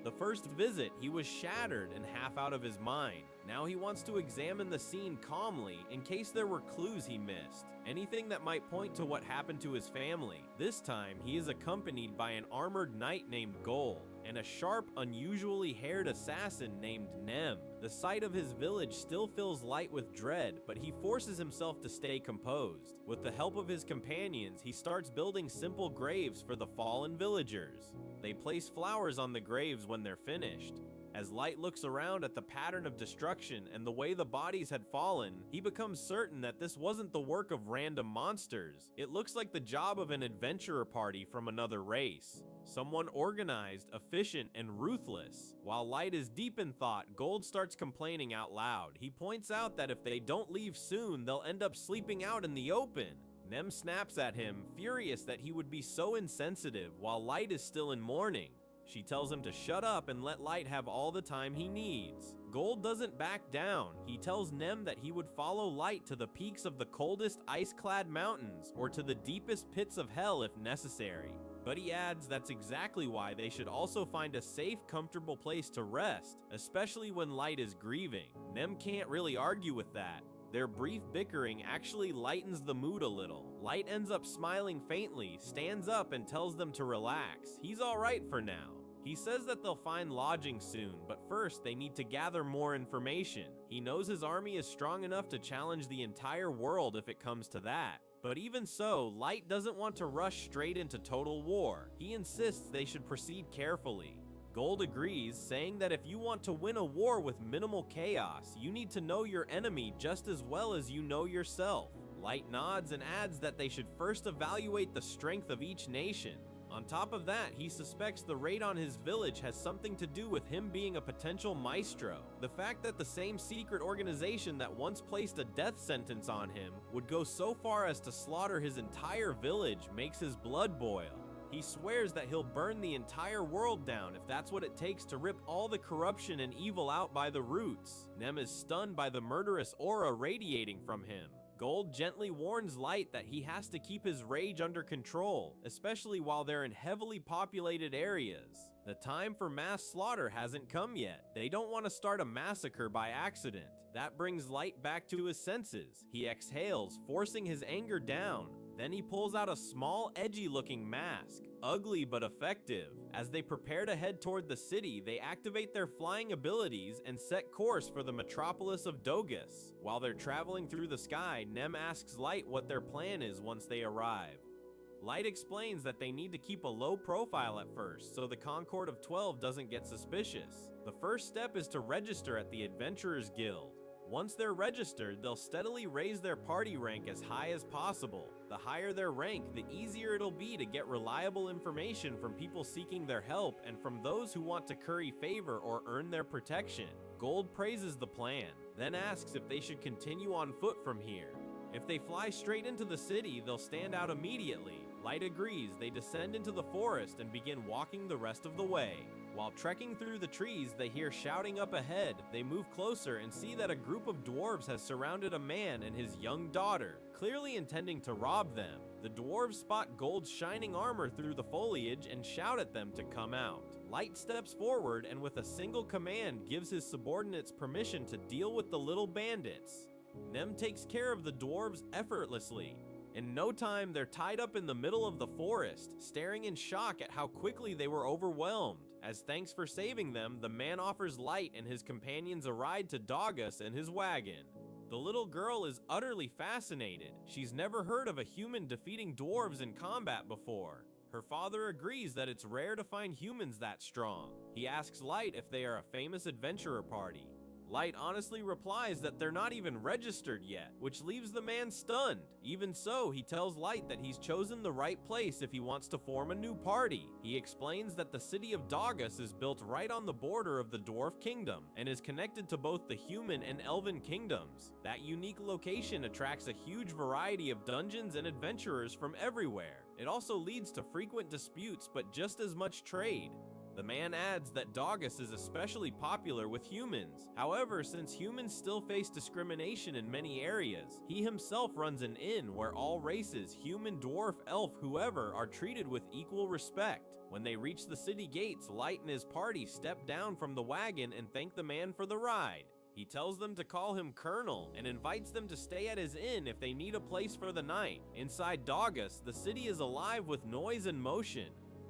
The first visit, he was shattered and half out of his mind. Now he wants to examine the scene calmly in case there were clues he missed. Anything that might point to what happened to his family. This time, he is accompanied by an armored knight named Gold and a sharp, unusually haired assassin named Nem. The sight of his village still fills Light with dread, but he forces himself to stay composed. With the help of his companions, he starts building simple graves for the fallen villagers. They place flowers on the graves when they're finished. As Light looks around at the pattern of destruction and the way the bodies had fallen, he becomes certain that this wasn't the work of random monsters. It looks like the job of an adventurer party from another race. Someone organized, efficient, and ruthless. While Light is deep in thought, Gold starts complaining out loud. He points out that if they don't leave soon, they'll end up sleeping out in the open. Nem snaps at him, furious that he would be so insensitive while Light is still in mourning. She tells him to shut up and let Light have all the time he needs. Gold doesn't back down. He tells Nem that he would follow Light to the peaks of the coldest ice-clad mountains or to the deepest pits of hell if necessary. But he adds that's exactly why they should also find a safe, comfortable place to rest, especially when Light is grieving. Nem can't really argue with that. Their brief bickering actually lightens the mood a little. Light ends up smiling faintly, stands up and tells them to relax. He's alright for now. He says that they'll find lodging soon, but first they need to gather more information. He knows his army is strong enough to challenge the entire world if it comes to that. But even so, Light doesn't want to rush straight into total war. He insists they should proceed carefully. Gold agrees, saying that if you want to win a war with minimal chaos, you need to know your enemy just as well as you know yourself. Light nods and adds that they should first evaluate the strength of each nation. On top of that, he suspects the raid on his village has something to do with him being a potential maestro. The fact that the same secret organization that once placed a death sentence on him would go so far as to slaughter his entire village makes his blood boil. He swears that he'll burn the entire world down if that's what it takes to rip all the corruption and evil out by the roots. Nem is stunned by the murderous aura radiating from him. Gold gently warns Light that he has to keep his rage under control, especially while they're in heavily populated areas. The time for mass slaughter hasn't come yet. They don't want to start a massacre by accident. That brings Light back to his senses. He exhales, forcing his anger down. Then he pulls out a small, edgy-looking mask, ugly but effective. As they prepare to head toward the city, they activate their flying abilities and set course for the metropolis of Dogus. While they're traveling through the sky, Nem asks Light what their plan is once they arrive. Light explains that they need to keep a low profile at first, so the Concord of 12 doesn't get suspicious. The first step is to register at the Adventurers Guild. Once they're registered, they'll steadily raise their party rank as high as possible. The higher their rank, the easier it'll be to get reliable information from people seeking their help and from those who want to curry favor or earn their protection. Gold praises the plan, then asks if they should continue on foot from here. If they fly straight into the city, they'll stand out immediately. Light agrees. They descend into the forest and begin walking the rest of the way. While trekking through the trees, they hear shouting up ahead. They move closer and see that a group of dwarves has surrounded a man and his young daughter, clearly intending to rob them. The dwarves spot Gold's shining armor through the foliage and shout at them to come out. Light steps forward and with a single command gives his subordinates permission to deal with the little bandits. Nem takes care of the dwarves effortlessly. In no time, they're tied up in the middle of the forest, staring in shock at how quickly they were overwhelmed. As thanks for saving them, the man offers Light and his companions a ride to Dogus in his wagon. The little girl is utterly fascinated. She's never heard of a human defeating dwarves in combat before. Her father agrees that it's rare to find humans that strong. He asks Light if they are a famous adventurer party. Light honestly replies that they're not even registered yet, which leaves the man stunned. Even so, he tells Light that he's chosen the right place if he wants to form a new party. He explains that the city of Daugus is built right on the border of the Dwarf Kingdom and is connected to both the human and elven kingdoms. That unique location attracts a huge variety of dungeons and adventurers from everywhere. It also leads to frequent disputes, but just as much trade. The man adds that Daugus is especially popular with humans. However, since humans still face discrimination in many areas, he himself runs an inn where all races, human, dwarf, elf, whoever, are treated with equal respect. When they reach the city gates, Light and his party step down from the wagon and thank the man for the ride. He tells them to call him Colonel and invites them to stay at his inn if they need a place for the night. Inside Daugus, the city is alive with noise and motion.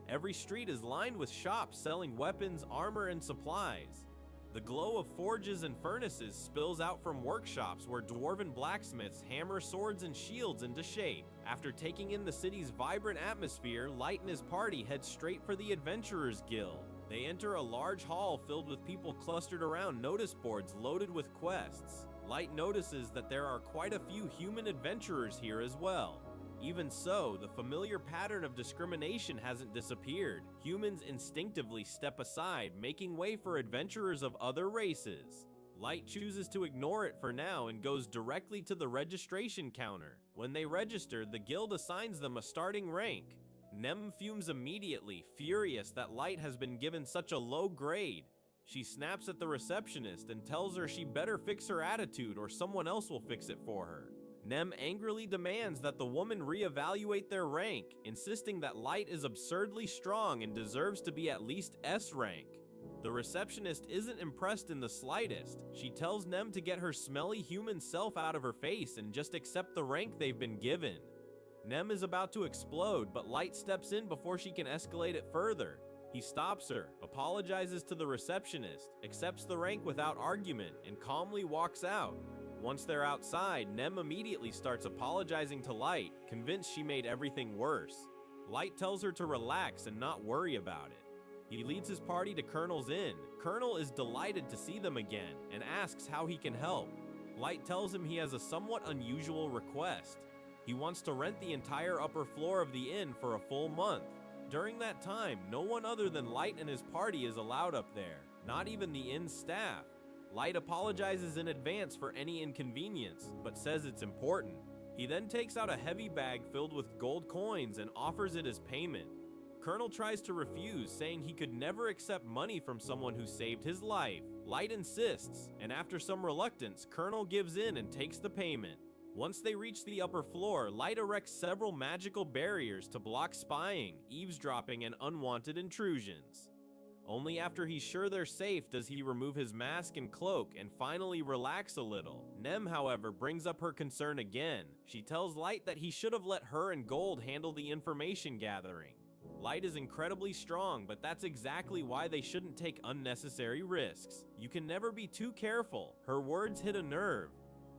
Every street is lined with shops selling weapons, armor, and supplies. The glow of forges and furnaces spills out from workshops where dwarven blacksmiths hammer swords and shields into shape. After taking in the city's vibrant atmosphere, Light and his party head straight for the Adventurers Guild. They enter a large hall filled with people clustered around notice boards loaded with quests. Light notices that there are quite a few human adventurers here as well. Even so, the familiar pattern of discrimination hasn't disappeared. Humans instinctively step aside, making way for adventurers of other races. Light chooses to ignore it for now and goes directly to the registration counter. When they register, the guild assigns them a starting rank. Nem fumes immediately, furious that Light has been given such a low grade. She snaps at the receptionist and tells her she better fix her attitude or someone else will fix it for her. Nem angrily demands that the woman reevaluate their rank, insisting that Light is absurdly strong and deserves to be at least S rank. The receptionist isn't impressed in the slightest. She tells Nem to get her smelly human self out of her face and just accept the rank they've been given. Nem is about to explode, but Light steps in before she can escalate it further. He stops her, apologizes to the receptionist, accepts the rank without argument, and calmly walks out. Once they're outside, Nem immediately starts apologizing to Light, convinced she made everything worse. Light tells her to relax and not worry about it. He leads his party to Colonel's inn. Colonel is delighted to see them again and asks how he can help. Light tells him he has a somewhat unusual request. He wants to rent the entire upper floor of the inn for a full month. During that time, no one other than Light and his party is allowed up there, not even the inn's staff. Light apologizes in advance for any inconvenience, but says it's important. He then takes out a heavy bag filled with gold coins and offers it as payment. Colonel tries to refuse, saying he could never accept money from someone who saved his life. Light insists, and after some reluctance, Colonel gives in and takes the payment. Once they reach the upper floor, Light erects several magical barriers to block spying, eavesdropping, and unwanted intrusions. Only after he's sure they're safe does he remove his mask and cloak and finally relax a little. Nem, however, brings up her concern again. She tells Light that he should have let her and Gold handle the information gathering. Light is incredibly strong, but that's exactly why they shouldn't take unnecessary risks. You can never be too careful. Her words hit a nerve.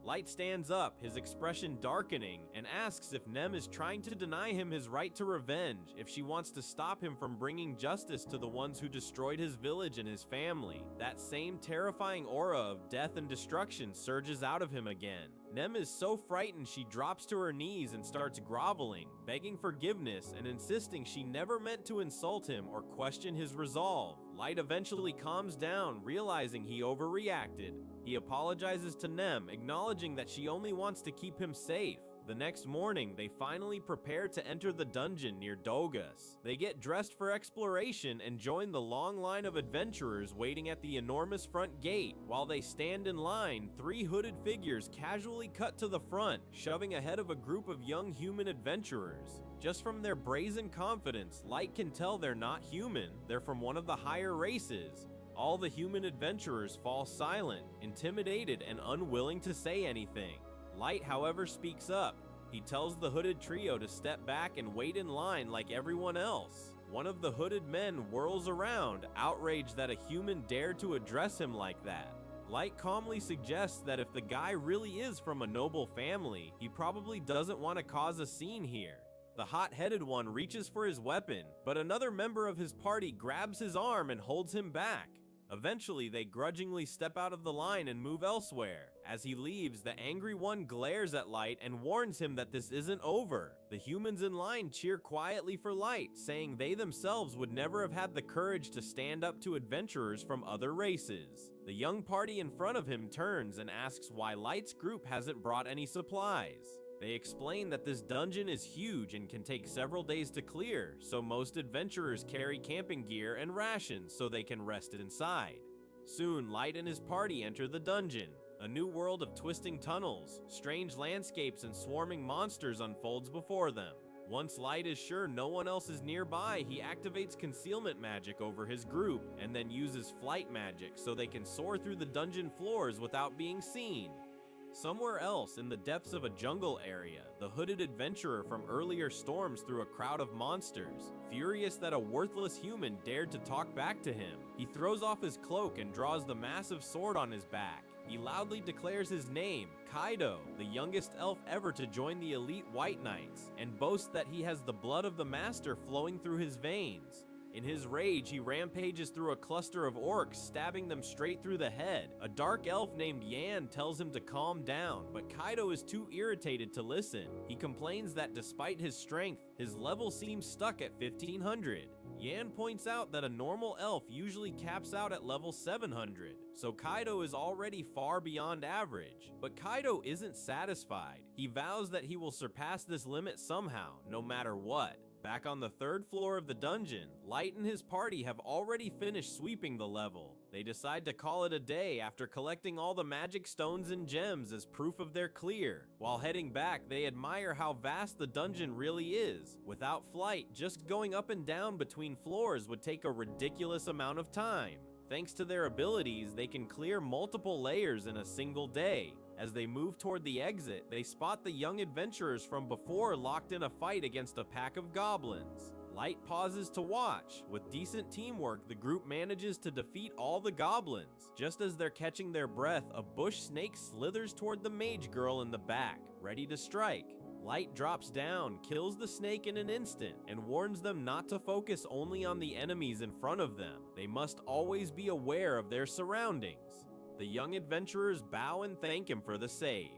Light stands up, his expression darkening, and asks if Nem is trying to deny him his right to revenge, if she wants to stop him from bringing justice to the ones who destroyed his village and his family. That same terrifying aura of death and destruction surges out of him again. Nem is so frightened she drops to her knees and starts groveling, begging forgiveness and insisting she never meant to insult him or question his resolve. Light eventually calms down, realizing he overreacted. He apologizes to Nem, acknowledging that she only wants to keep him safe. The next morning, they finally prepare to enter the dungeon near Daugus. They get dressed for exploration and join the long line of adventurers waiting at the enormous front gate. While they stand in line, three hooded figures casually cut to the front, shoving ahead of a group of young human adventurers. Just from their brazen confidence, Light can tell they're not human, they're from one of the higher races. All the human adventurers fall silent, intimidated and unwilling to say anything. Light, however, speaks up. He tells the hooded trio to step back and wait in line like everyone else. One of the hooded men whirls around, outraged that a human dared to address him like that. Light calmly suggests that if the guy really is from a noble family, he probably doesn't want to cause a scene here. The hot-headed one reaches for his weapon, but another member of his party grabs his arm and holds him back. Eventually, they grudgingly step out of the line and move elsewhere. As he leaves, the angry one glares at Light and warns him that this isn't over. The humans in line cheer quietly for Light, saying they themselves would never have had the courage to stand up to adventurers from other races. The young party in front of him turns and asks why Light's group hasn't brought any supplies. They explain that this dungeon is huge and can take several days to clear, so most adventurers carry camping gear and rations so they can rest inside. Soon, Light and his party enter the dungeon. A new world of twisting tunnels, strange landscapes, and swarming monsters unfolds before them. Once Light is sure no one else is nearby, he activates concealment magic over his group and then uses flight magic so they can soar through the dungeon floors without being seen. Somewhere else, in the depths of a jungle area, the hooded adventurer from earlier storms through a crowd of monsters. Furious that a worthless human dared to talk back to him, he throws off his cloak and draws the massive sword on his back. He loudly declares his name, Kaido, the youngest elf ever to join the elite White Knights, and boasts that he has the blood of the master flowing through his veins. In his rage, he rampages through a cluster of orcs, stabbing them straight through the head. A dark elf named Yan tells him to calm down, but Kaido is too irritated to listen. He complains that despite his strength, his level seems stuck at 1500. Yan points out that a normal elf usually caps out at level 700, so Kaido is already far beyond average. But Kaido isn't satisfied. He vows that he will surpass this limit somehow, no matter what. Back on the third floor of the dungeon, Light and his party have already finished sweeping the level. They decide to call it a day after collecting all the magic stones and gems as proof of their clear. While heading back, they admire how vast the dungeon really is. Without flight, just going up and down between floors would take a ridiculous amount of time. Thanks to their abilities, they can clear multiple layers in a single day. As they move toward the exit, they spot the young adventurers from before locked in a fight against a pack of goblins. Light pauses to watch. With decent teamwork, the group manages to defeat all the goblins. Just as they're catching their breath, a bush snake slithers toward the mage girl in the back, ready to strike. Light drops down, kills the snake in an instant, and warns them not to focus only on the enemies in front of them. They must always be aware of their surroundings. The young adventurers bow and thank him for the save.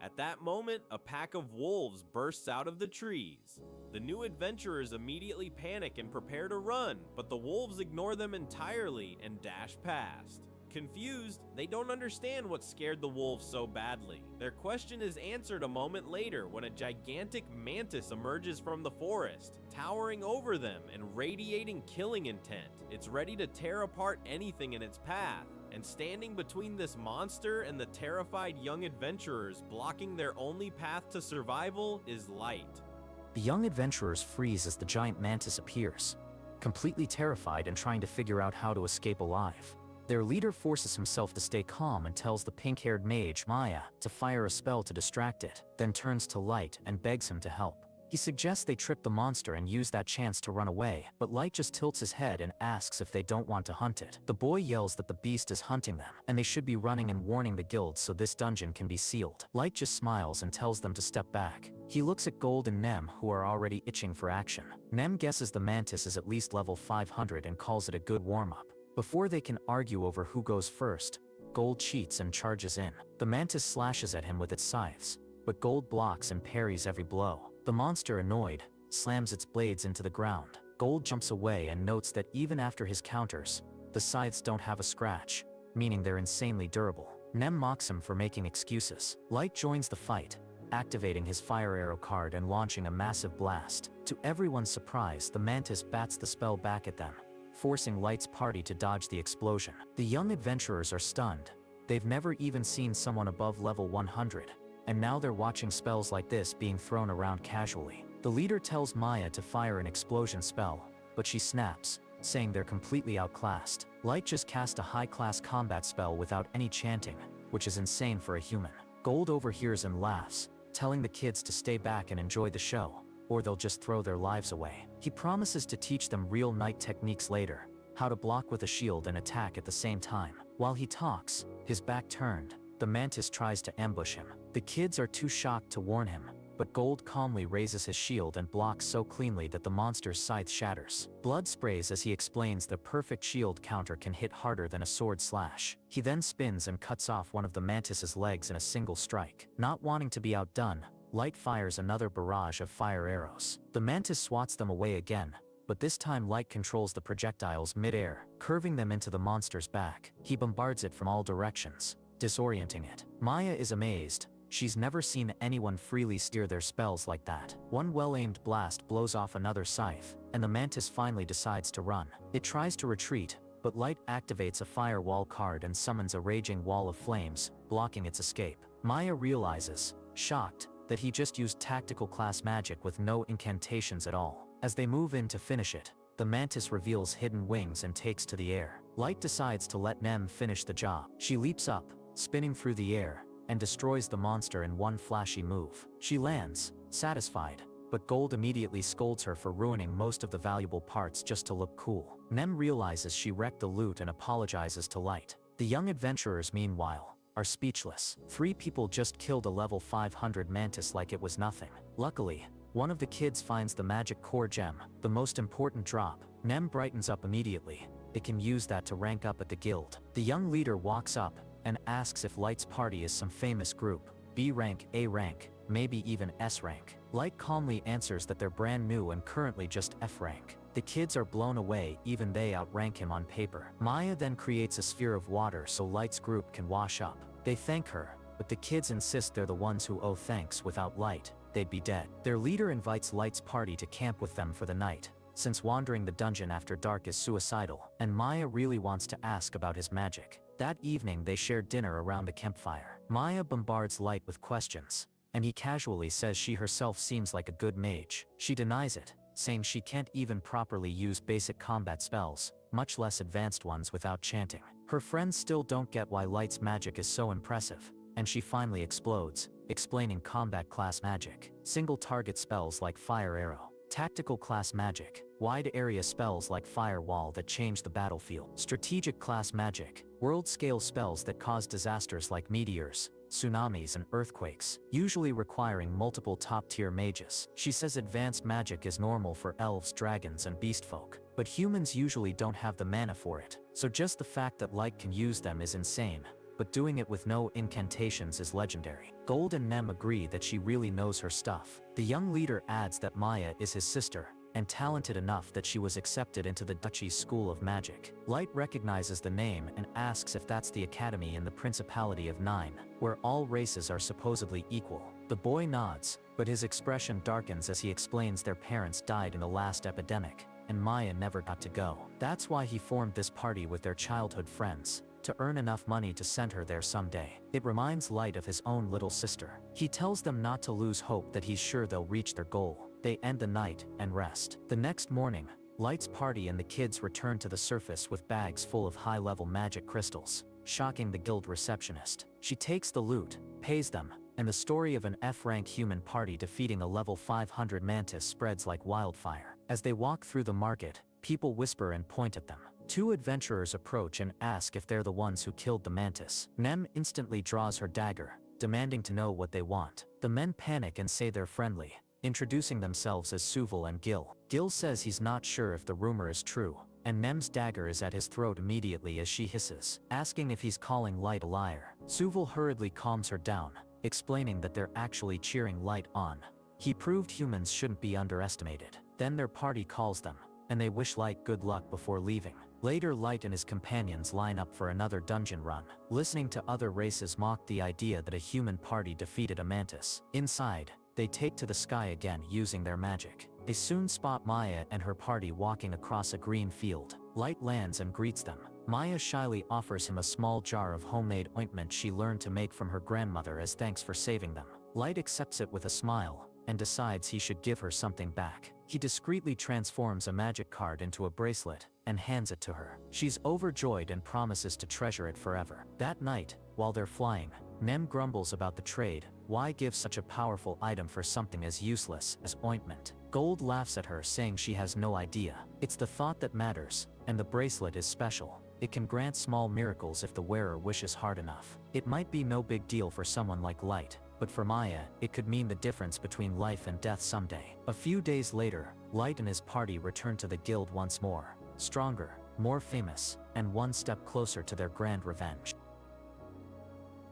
At that moment, a pack of wolves bursts out of the trees. The new adventurers immediately panic and prepare to run, but the wolves ignore them entirely and dash past. Confused, they don't understand what scared the wolves so badly. Their question is answered a moment later when a gigantic mantis emerges from the forest, towering over them and radiating killing intent. It's ready to tear apart anything in its path. And standing between this monster and the terrified young adventurers, blocking their only path to survival, is Light. The young adventurers freeze as the giant mantis appears, completely terrified and trying to figure out how to escape alive. Their leader forces himself to stay calm and tells the pink-haired mage, Maya, to fire a spell to distract it, then turns to Light and begs him to help. He suggests they trip the monster and use that chance to run away, but Light just tilts his head and asks if they don't want to hunt it. The boy yells that the beast is hunting them, and they should be running and warning the guild so this dungeon can be sealed. Light just smiles and tells them to step back. He looks at Gold and Nem, who are already itching for action. Nem guesses the mantis is at least level 500 and calls it a good warm-up. Before they can argue over who goes first, Gold cheats and charges in. The mantis slashes at him with its scythes, but Gold blocks and parries every blow. The monster, annoyed, slams its blades into the ground. Gold jumps away and notes that even after his counters, the scythes don't have a scratch, meaning they're insanely durable. Nem mocks him for making excuses. Light joins the fight, activating his fire arrow card and launching a massive blast. To everyone's surprise, the mantis bats the spell back at them, forcing Light's party to dodge the explosion. The young adventurers are stunned. They've never even seen someone above level 100. And now they're watching spells like this being thrown around casually. The leader tells Maya to fire an explosion spell, but she snaps, saying they're completely outclassed. Light just cast a high-class combat spell without any chanting, which is insane for a human. Gold overhears and laughs, telling the kids to stay back and enjoy the show, or they'll just throw their lives away. He promises to teach them real knight techniques later, how to block with a shield and attack at the same time. While he talks, his back turned, the mantis tries to ambush him. The kids are too shocked to warn him, but Gold calmly raises his shield and blocks so cleanly that the monster's scythe shatters. Blood sprays as he explains the perfect shield counter can hit harder than a sword slash. He then spins and cuts off one of the mantis's legs in a single strike. Not wanting to be outdone, Light fires another barrage of fire arrows. The mantis swats them away again, but this time Light controls the projectiles mid-air, curving them into the monster's back. He bombards it from all directions, disorienting it. Maya is amazed. She's never seen anyone freely steer their spells like that. One well-aimed blast blows off another scythe, and the mantis finally decides to run. It tries to retreat, but Light activates a firewall card and summons a raging wall of flames, blocking its escape. Maya realizes, shocked, that he just used tactical class magic with no incantations at all. As they move in to finish it, the mantis reveals hidden wings and takes to the air. Light decides to let Nem finish the job. She leaps up, spinning through the air, and destroys the monster in one flashy move. She lands, satisfied, but Gold immediately scolds her for ruining most of the valuable parts just to look cool. Nem realizes she wrecked the loot and apologizes to Light. The young adventurers, meanwhile, are speechless. 3 people just killed a level 500 mantis like it was nothing. Luckily, one of the kids finds the magic core gem, the most important drop. Nem brightens up immediately. It can use that to rank up at the guild. The young leader walks up and asks if Light's party is some famous group, B rank, A rank, maybe even S rank. Light calmly answers that they're brand new and currently just F rank. The kids are blown away, even they outrank him on paper. Maya then creates a sphere of water so Light's group can wash up. They thank her, but the kids insist they're the ones who owe thanks. Without Light, they'd be dead. Their leader invites Light's party to camp with them for the night, since wandering the dungeon after dark is suicidal, and Maya really wants to ask about his magic. That evening they share dinner around a campfire. Maya bombards Light with questions, and he casually says she herself seems like a good mage. She denies it, saying she can't even properly use basic combat spells, much less advanced ones, without chanting. Her friends still don't get why Light's magic is so impressive, and she finally explodes, explaining combat class magic. Single target spells like Fire Arrow, tactical class magic, wide area spells like Firewall that change the battlefield, strategic class magic, world scale spells that cause disasters like meteors, tsunamis and earthquakes, usually requiring multiple top-tier mages. She says advanced magic is normal for elves, dragons, and beastfolk, but humans usually don't have the mana for it, so just the fact that Light can use them is insane, but doing it with no incantations is legendary. Gold and Nem agree that she really knows her stuff. The young leader adds that Maya is his sister, and talented enough that she was accepted into the Duchy's School of Magic. Light recognizes the name and asks if that's the academy in the Principality of Nine, where all races are supposedly equal. The boy nods, but his expression darkens as he explains their parents died in the last epidemic, and Maya never got to go. That's why he formed this party with their childhood friends, to earn enough money to send her there someday. It reminds Light of his own little sister. He tells them not to lose hope, that he's sure they'll reach their goal. They end the night and rest. The next morning, Light's party and the kids return to the surface with bags full of high-level magic crystals, shocking the guild receptionist. She takes the loot, pays them, and the story of an F-rank human party defeating a level 500 mantis spreads like wildfire. As they walk through the market, people whisper and point at them. 2 adventurers approach and ask if they're the ones who killed the mantis. Nem instantly draws her dagger, demanding to know what they want. The men panic and say they're friendly, introducing themselves as Suval and Gil. Gil says he's not sure if the rumor is true, and Nem's dagger is at his throat immediately as she hisses, asking if he's calling Light a liar. Suval hurriedly calms her down, explaining that they're actually cheering Light on. He proved humans shouldn't be underestimated. Then their party calls them, and they wish Light good luck before leaving. Later, Light and his companions line up for another dungeon run, listening to other races mock the idea that a human party defeated a mantis. Inside, they take to the sky again using their magic. They soon spot Maya and her party walking across a green field. Light lands and greets them. Maya shyly offers him a small jar of homemade ointment she learned to make from her grandmother as thanks for saving them. Light accepts it with a smile, and decides he should give her something back. He discreetly transforms a magic card into a bracelet, and hands it to her. She's overjoyed and promises to treasure it forever. That night, while they're flying, Nem grumbles about the trade. Why give such a powerful item for something as useless as ointment? Gold laughs at her, saying she has no idea. It's the thought that matters, and the bracelet is special. It can grant small miracles if the wearer wishes hard enough. It might be no big deal for someone like Light, but for Maya, it could mean the difference between life and death someday. A few days later, Light and his party return to the guild once more, stronger, more famous, and one step closer to their grand revenge.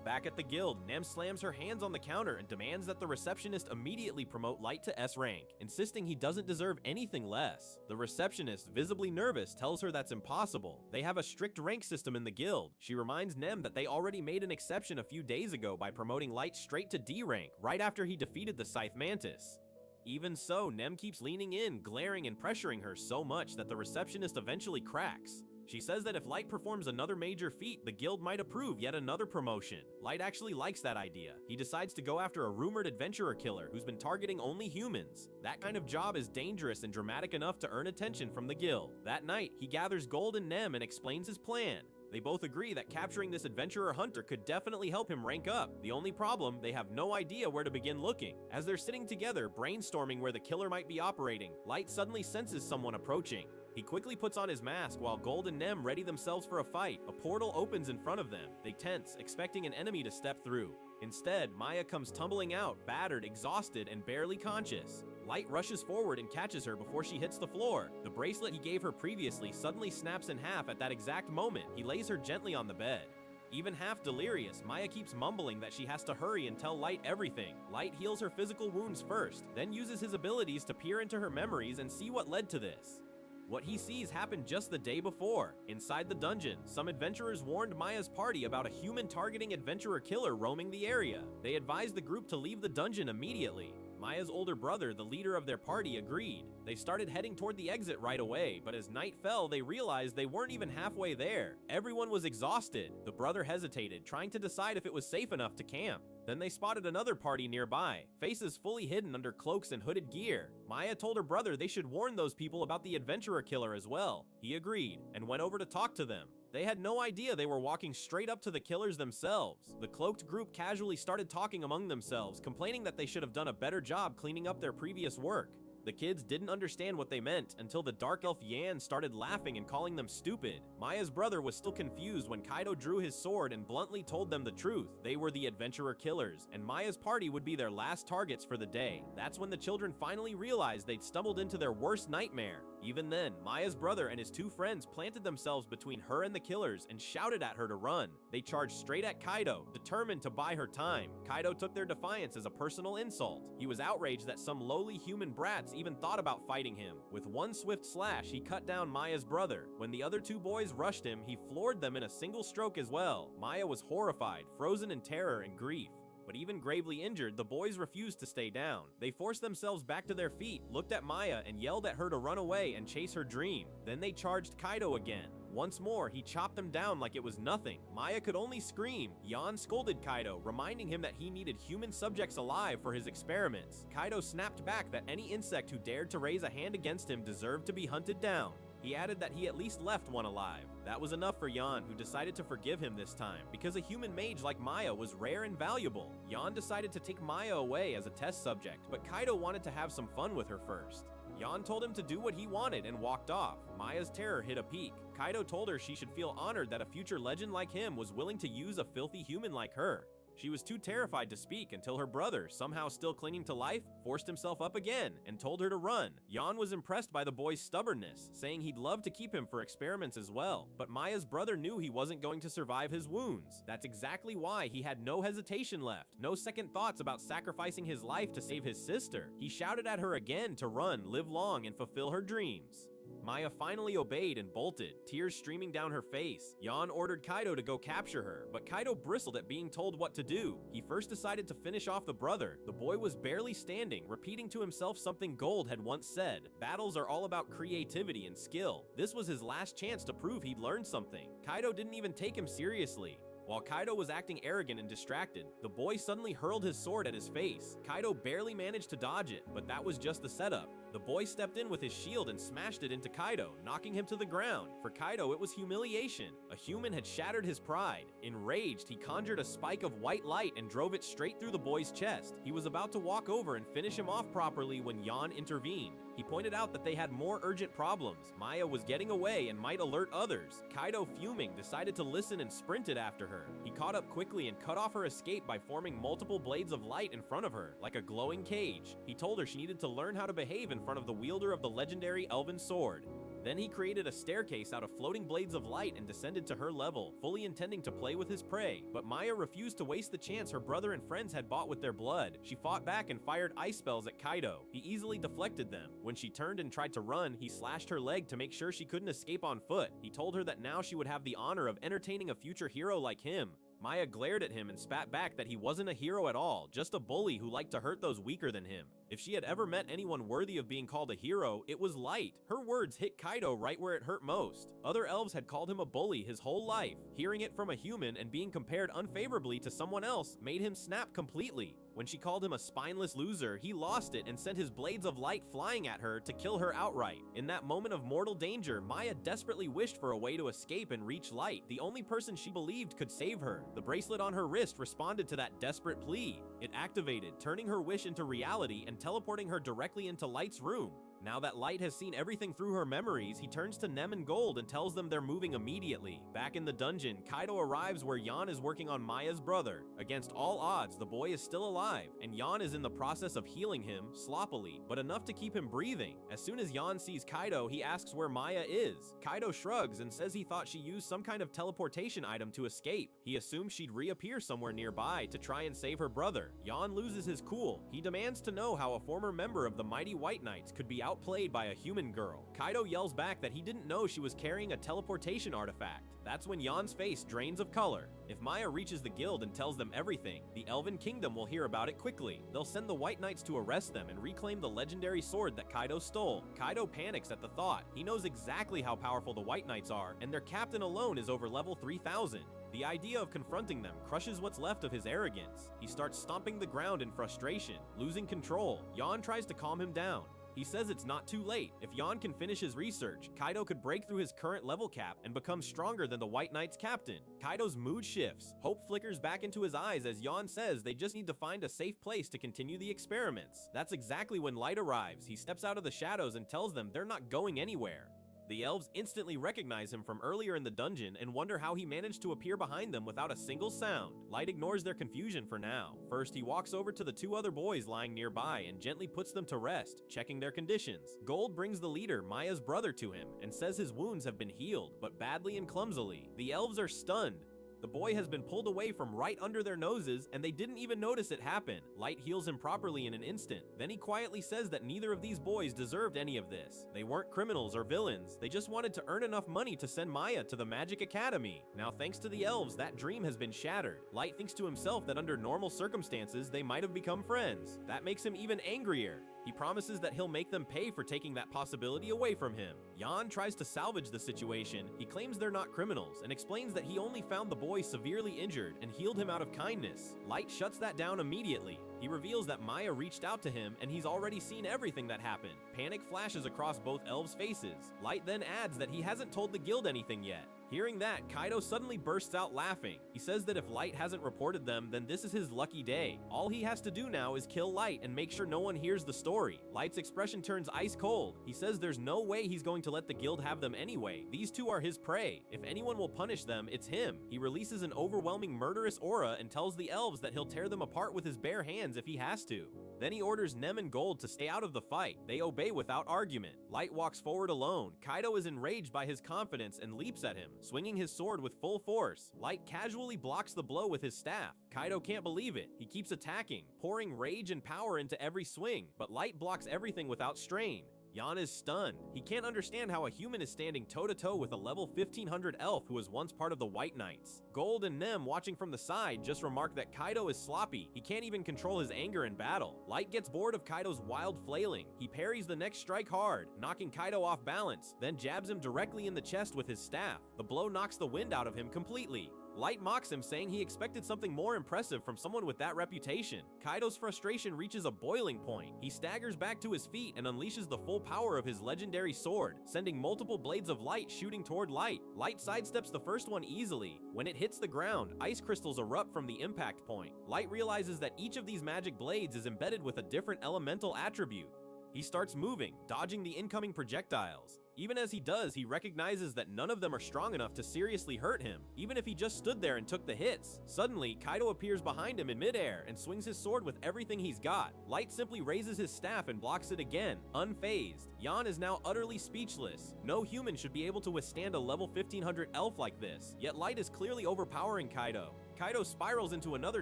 Back at the guild, Nem slams her hands on the counter and demands that the receptionist immediately promote Light to S rank, insisting he doesn't deserve anything less. The receptionist, visibly nervous, tells her that's impossible. They have a strict rank system in the guild. She reminds Nem that they already made an exception a few days ago by promoting Light straight to D rank, right after he defeated the Scythe Mantis. Even so, Nem keeps leaning in, glaring and pressuring her so much that the receptionist eventually cracks. She says that if Light performs another major feat, the guild might approve yet another promotion. Light actually likes that idea. He decides to go after a rumored adventurer killer who's been targeting only humans. That kind of job is dangerous and dramatic enough to earn attention from the guild. That night, he gathers Gold and Nem and explains his plan. They both agree that capturing this adventurer hunter could definitely help him rank up. The only problem, they have no idea where to begin looking. As they're sitting together, brainstorming where the killer might be operating, Light suddenly senses someone approaching. He quickly puts on his mask while Gold and Nem ready themselves for a fight. A portal opens in front of them. They tense, expecting an enemy to step through. Instead, Maya comes tumbling out, battered, exhausted, and barely conscious. Light rushes forward and catches her before she hits the floor. The bracelet he gave her previously suddenly snaps in half at that exact moment. He lays her gently on the bed. Even half delirious, Maya keeps mumbling that she has to hurry and tell Light everything. Light heals her physical wounds first, then uses his abilities to peer into her memories and see what led to this. What he sees happened just the day before. Inside the dungeon, some adventurers warned Maya's party about a human-targeting adventurer killer roaming the area. They advised the group to leave the dungeon immediately. Maya's older brother, the leader of their party, agreed. They started heading toward the exit right away, but as night fell, they realized they weren't even halfway there. Everyone was exhausted. The brother hesitated, trying to decide if it was safe enough to camp. Then they spotted another party nearby, faces fully hidden under cloaks and hooded gear. Maya told her brother they should warn those people about the adventurer killer as well. He agreed, and went over to talk to them. They had no idea they were walking straight up to the killers themselves. The cloaked group casually started talking among themselves, complaining that they should have done a better job cleaning up their previous work. The kids didn't understand what they meant until the dark elf Yan started laughing and calling them stupid. Maya's brother was still confused when Kaido drew his sword and bluntly told them the truth. They were the adventurer killers, and Maya's party would be their last targets for the day. That's when the children finally realized they'd stumbled into their worst nightmare. Even then, Maya's brother and his two friends planted themselves between her and the killers and shouted at her to run. They charged straight at Kaido, determined to buy her time. Kaido took their defiance as a personal insult. He was outraged that some lowly human brats even thought about fighting him. With one swift slash, he cut down Maya's brother. When the other two boys rushed him, he floored them in a single stroke as well. Maya was horrified, frozen in terror and grief. But even gravely injured, the boys refused to stay down. They forced themselves back to their feet, looked at Maya, and yelled at her to run away and chase her dream. Then they charged Kaido again. Once more, he chopped them down like it was nothing. Maya could only scream. Yan scolded Kaido, reminding him that he needed human subjects alive for his experiments. Kaido snapped back that any insect who dared to raise a hand against him deserved to be hunted down. He added that he at least left one alive. That was enough for Yan, who decided to forgive him this time, because a human mage like Maya was rare and valuable. Yan decided to take Maya away as a test subject, but Kaido wanted to have some fun with her first. Yan told him to do what he wanted and walked off. Maya's terror hit a peak. Kaido told her she should feel honored that a future legend like him was willing to use a filthy human like her. She was too terrified to speak until her brother, somehow still clinging to life, forced himself up again and told her to run. Yan was impressed by the boy's stubbornness, saying he'd love to keep him for experiments as well. But Maya's brother knew he wasn't going to survive his wounds. That's exactly why he had no hesitation left, no second thoughts about sacrificing his life to save his sister. He shouted at her again to run, live long, and fulfill her dreams. Maya finally obeyed and bolted, tears streaming down her face. Yan ordered Kaido to go capture her, but Kaido bristled at being told what to do. He first decided to finish off the brother. The boy was barely standing, repeating to himself something Gold had once said. Battles are all about creativity and skill. This was his last chance to prove he'd learned something. Kaido didn't even take him seriously. While Kaido was acting arrogant and distracted, the boy suddenly hurled his sword at his face. Kaido barely managed to dodge it, but that was just the setup. The boy stepped in with his shield and smashed it into Kaido, knocking him to the ground. For Kaido, it was humiliation. A human had shattered his pride. Enraged, he conjured a spike of white light and drove it straight through the boy's chest. He was about to walk over and finish him off properly when Yan intervened. He pointed out that they had more urgent problems. Maya was getting away and might alert others. Kaido, fuming, decided to listen and sprinted after her. He caught up quickly and cut off her escape by forming multiple blades of light in front of her, like a glowing cage. He told her she needed to learn how to behave in front of the wielder of the legendary elven sword. Then he created a staircase out of floating blades of light and descended to her level, fully intending to play with his prey. But Maya refused to waste the chance her brother and friends had bought with their blood. She fought back and fired ice spells at Kaido. He easily deflected them. When she turned and tried to run, he slashed her leg to make sure she couldn't escape on foot. He told her that now she would have the honor of entertaining a future hero like him. Maya glared at him and spat back that he wasn't a hero at all, just a bully who liked to hurt those weaker than him. If she had ever met anyone worthy of being called a hero, it was Light. Her words hit Kaido right where it hurt most. Other elves had called him a bully his whole life. Hearing it from a human and being compared unfavorably to someone else made him snap completely. When she called him a spineless loser, he lost it and sent his blades of light flying at her to kill her outright. In that moment of mortal danger, Maya desperately wished for a way to escape and reach Light, the only person she believed could save her. The bracelet on her wrist responded to that desperate plea. It activated, turning her wish into reality and teleporting her directly into Light's room. Now that Light has seen everything through her memories, he turns to Nem and Gold and tells them they're moving immediately. Back in the dungeon, Kaido arrives where Yan is working on Maya's brother. Against all odds, the boy is still alive, and Yan is in the process of healing him, sloppily, but enough to keep him breathing. As soon as Yan sees Kaido, he asks where Maya is. Kaido shrugs and says he thought she used some kind of teleportation item to escape. He assumes she'd reappear somewhere nearby to try and save her brother. Yan loses his cool. He demands to know how a former member of the mighty White Knights could be outplayed by a human girl. Kaido yells back that he didn't know she was carrying a teleportation artifact. That's when Yan's face drains of color. If Maya reaches the guild and tells them everything, the Elven Kingdom will hear about it quickly. They'll send the White Knights to arrest them and reclaim the legendary sword that Kaido stole. Kaido panics at the thought. He knows exactly how powerful the White Knights are, and their captain alone is over level 3000. The idea of confronting them crushes what's left of his arrogance. He starts stomping the ground in frustration, losing control. Yan tries to calm him down. He says it's not too late. If Yan can finish his research, Kaido could break through his current level cap and become stronger than the White Knight's captain. Kaido's mood shifts. Hope flickers back into his eyes as Yan says they just need to find a safe place to continue the experiments. That's exactly when Light arrives. He steps out of the shadows and tells them they're not going anywhere. The elves instantly recognize him from earlier in the dungeon and wonder how he managed to appear behind them without a single sound. Light ignores their confusion for now. First, he walks over to the two other boys lying nearby and gently puts them to rest, checking their conditions. Gold brings the leader, Maya's brother, to him and says his wounds have been healed, but badly and clumsily. The elves are stunned. The boy has been pulled away from right under their noses, and they didn't even notice it happen. Light heals him properly in an instant. Then he quietly says that neither of these boys deserved any of this. They weren't criminals or villains. They just wanted to earn enough money to send Maya to the Magic Academy. Now, thanks to the elves, that dream has been shattered. Light thinks to himself that under normal circumstances, they might have become friends. That makes him even angrier. He promises that he'll make them pay for taking that possibility away from him. Yan tries to salvage the situation. He claims they're not criminals and explains that he only found the boy severely injured and healed him out of kindness. Light shuts that down immediately. He reveals that Maya reached out to him and he's already seen everything that happened. Panic flashes across both elves' faces. Light then adds that he hasn't told the guild anything yet. Hearing that, Kaido suddenly bursts out laughing. He says that if Light hasn't reported them, then this is his lucky day. All he has to do now is kill Light and make sure no one hears the story. Light's expression turns ice cold. He says there's no way he's going to let the guild have them anyway. These two are his prey. If anyone will punish them, it's him. He releases an overwhelming murderous aura and tells the elves that he'll tear them apart with his bare hands if he has to. Then he orders Nem and Gold to stay out of the fight. They obey without argument. Light walks forward alone. Kaido is enraged by his confidence and leaps at him, swinging his sword with full force. Light casually blocks the blow with his staff. Kaido can't believe it. He keeps attacking, pouring rage and power into every swing, but Light blocks everything without strain. Yan is stunned. He can't understand how a human is standing toe-to-toe with a level 1500 elf who was once part of the White Knights. Gold and Nem, watching from the side, just remark that Kaido is sloppy. He can't even control his anger in battle. Light gets bored of Kaido's wild flailing. He parries the next strike hard, knocking Kaido off balance, then jabs him directly in the chest with his staff. The blow knocks the wind out of him completely. Light mocks him, saying he expected something more impressive from someone with that reputation. Kaido's frustration reaches a boiling point. He staggers back to his feet and unleashes the full power of his legendary sword, sending multiple blades of light shooting toward Light. Light sidesteps the first one easily. When it hits the ground, ice crystals erupt from the impact point. Light realizes that each of these magic blades is embedded with a different elemental attribute. He starts moving, dodging the incoming projectiles. Even as he does, he recognizes that none of them are strong enough to seriously hurt him, even if he just stood there and took the hits. Suddenly, Kaido appears behind him in midair and swings his sword with everything he's got. Light simply raises his staff and blocks it again, unfazed. Yan is now utterly speechless. No human should be able to withstand a level 1500 elf like this, yet Light is clearly overpowering Kaido. Kaido spirals into another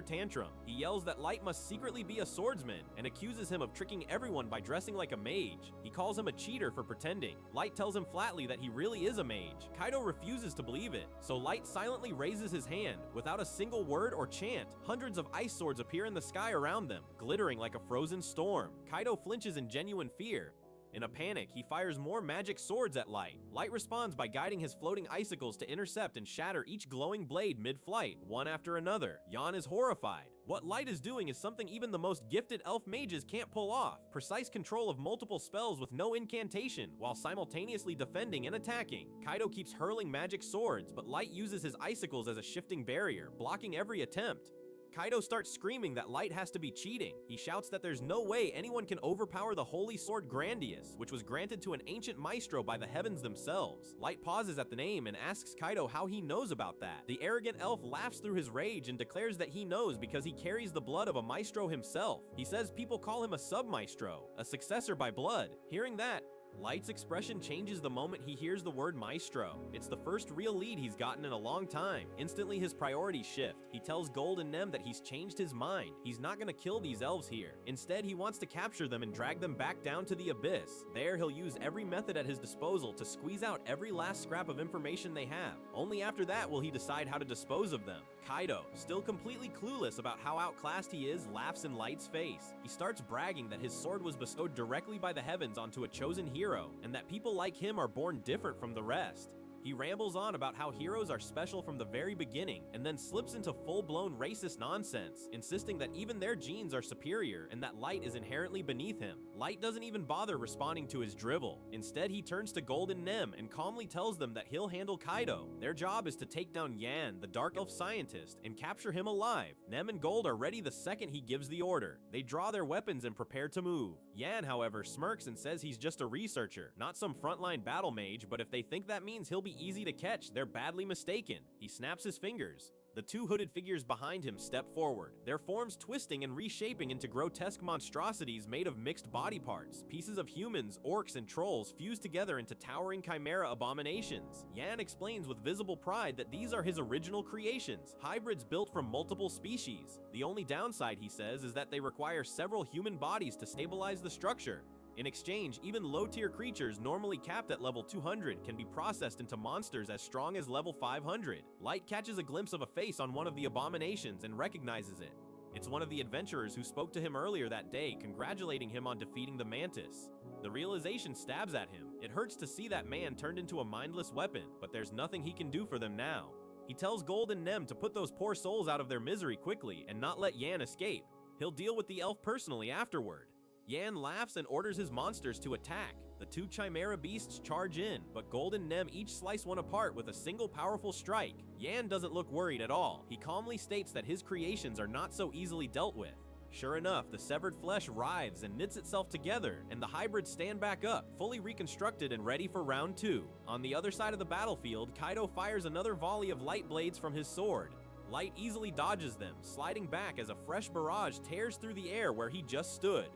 tantrum. He yells that Light must secretly be a swordsman and accuses him of tricking everyone by dressing like a mage. He calls him a cheater for pretending. Light tells him flatly that he really is a mage. Kaido refuses to believe it, so Light silently raises his hand. Without a single word or chant, hundreds of ice swords appear in the sky around them, glittering like a frozen storm. Kaido flinches in genuine fear. In a panic, he fires more magic swords at Light. Light responds by guiding his floating icicles to intercept and shatter each glowing blade mid-flight, one after another. Yan is horrified. What Light is doing is something even the most gifted elf mages can't pull off. Precise control of multiple spells with no incantation, while simultaneously defending and attacking. Kaido keeps hurling magic swords, but Light uses his icicles as a shifting barrier, blocking every attempt. Kaido starts screaming that Light has to be cheating. He shouts that there's no way anyone can overpower the holy sword Grandius, which was granted to an ancient maestro by the heavens themselves. Light pauses at the name and asks Kaido how he knows about that. The arrogant elf laughs through his rage and declares that he knows because he carries the blood of a maestro himself. He says people call him a sub-maestro, a successor by blood. Hearing that, Light's expression changes the moment he hears the word maestro. It's the first real lead he's gotten in a long time. Instantly, his priorities shift. He tells Gold and Nem that he's changed his mind. He's not gonna kill these elves here. Instead, he wants to capture them and drag them back down to the abyss. There, he'll use every method at his disposal to squeeze out every last scrap of information they have. Only after that will he decide how to dispose of them. Kaido, still completely clueless about how outclassed he is, laughs in Light's face. He starts bragging that his sword was bestowed directly by the heavens onto a chosen hero, and that people like him are born different from the rest. He rambles on about how heroes are special from the very beginning, and then slips into full-blown racist nonsense, insisting that even their genes are superior and that Light is inherently beneath him. Light doesn't even bother responding to his drivel. Instead, he turns to Gold and Nem and calmly tells them that he'll handle Kaido. Their job is to take down Yan, the Dark Elf scientist, and capture him alive. Nem and Gold are ready the second he gives the order. They draw their weapons and prepare to move. Yan, however, smirks and says he's just a researcher, not some frontline battle mage, but if they think that means he'll be easy to catch, they're badly mistaken. He snaps his fingers. The two hooded figures behind him step forward, their forms twisting and reshaping into grotesque monstrosities made of mixed body parts. Pieces of humans, orcs, and trolls fused together into towering chimera abominations. Yan explains with visible pride that these are his original creations, hybrids built from multiple species. The only downside, he says, is that they require several human bodies to stabilize the structure. In exchange, even low-tier creatures normally capped at level 200 can be processed into monsters as strong as level 500. Light catches a glimpse of a face on one of the abominations and recognizes it. It's one of the adventurers who spoke to him earlier that day, congratulating him on defeating the mantis. The realization stabs at him. It hurts to see that man turned into a mindless weapon, but there's nothing he can do for them now. He tells Gold and Nem to put those poor souls out of their misery quickly and not let Yan escape. He'll deal with the elf personally afterward. Yan laughs and orders his monsters to attack. The two chimera beasts charge in, but Gold and Nem each slice one apart with a single powerful strike. Yan doesn't look worried at all. He calmly states that his creations are not so easily dealt with. Sure enough, the severed flesh writhes and knits itself together, and the hybrids stand back up, fully reconstructed and ready for round 2. On the other side of the battlefield, Kaido fires another volley of light blades from his sword. Light easily dodges them, sliding back as a fresh barrage tears through the air where he just stood.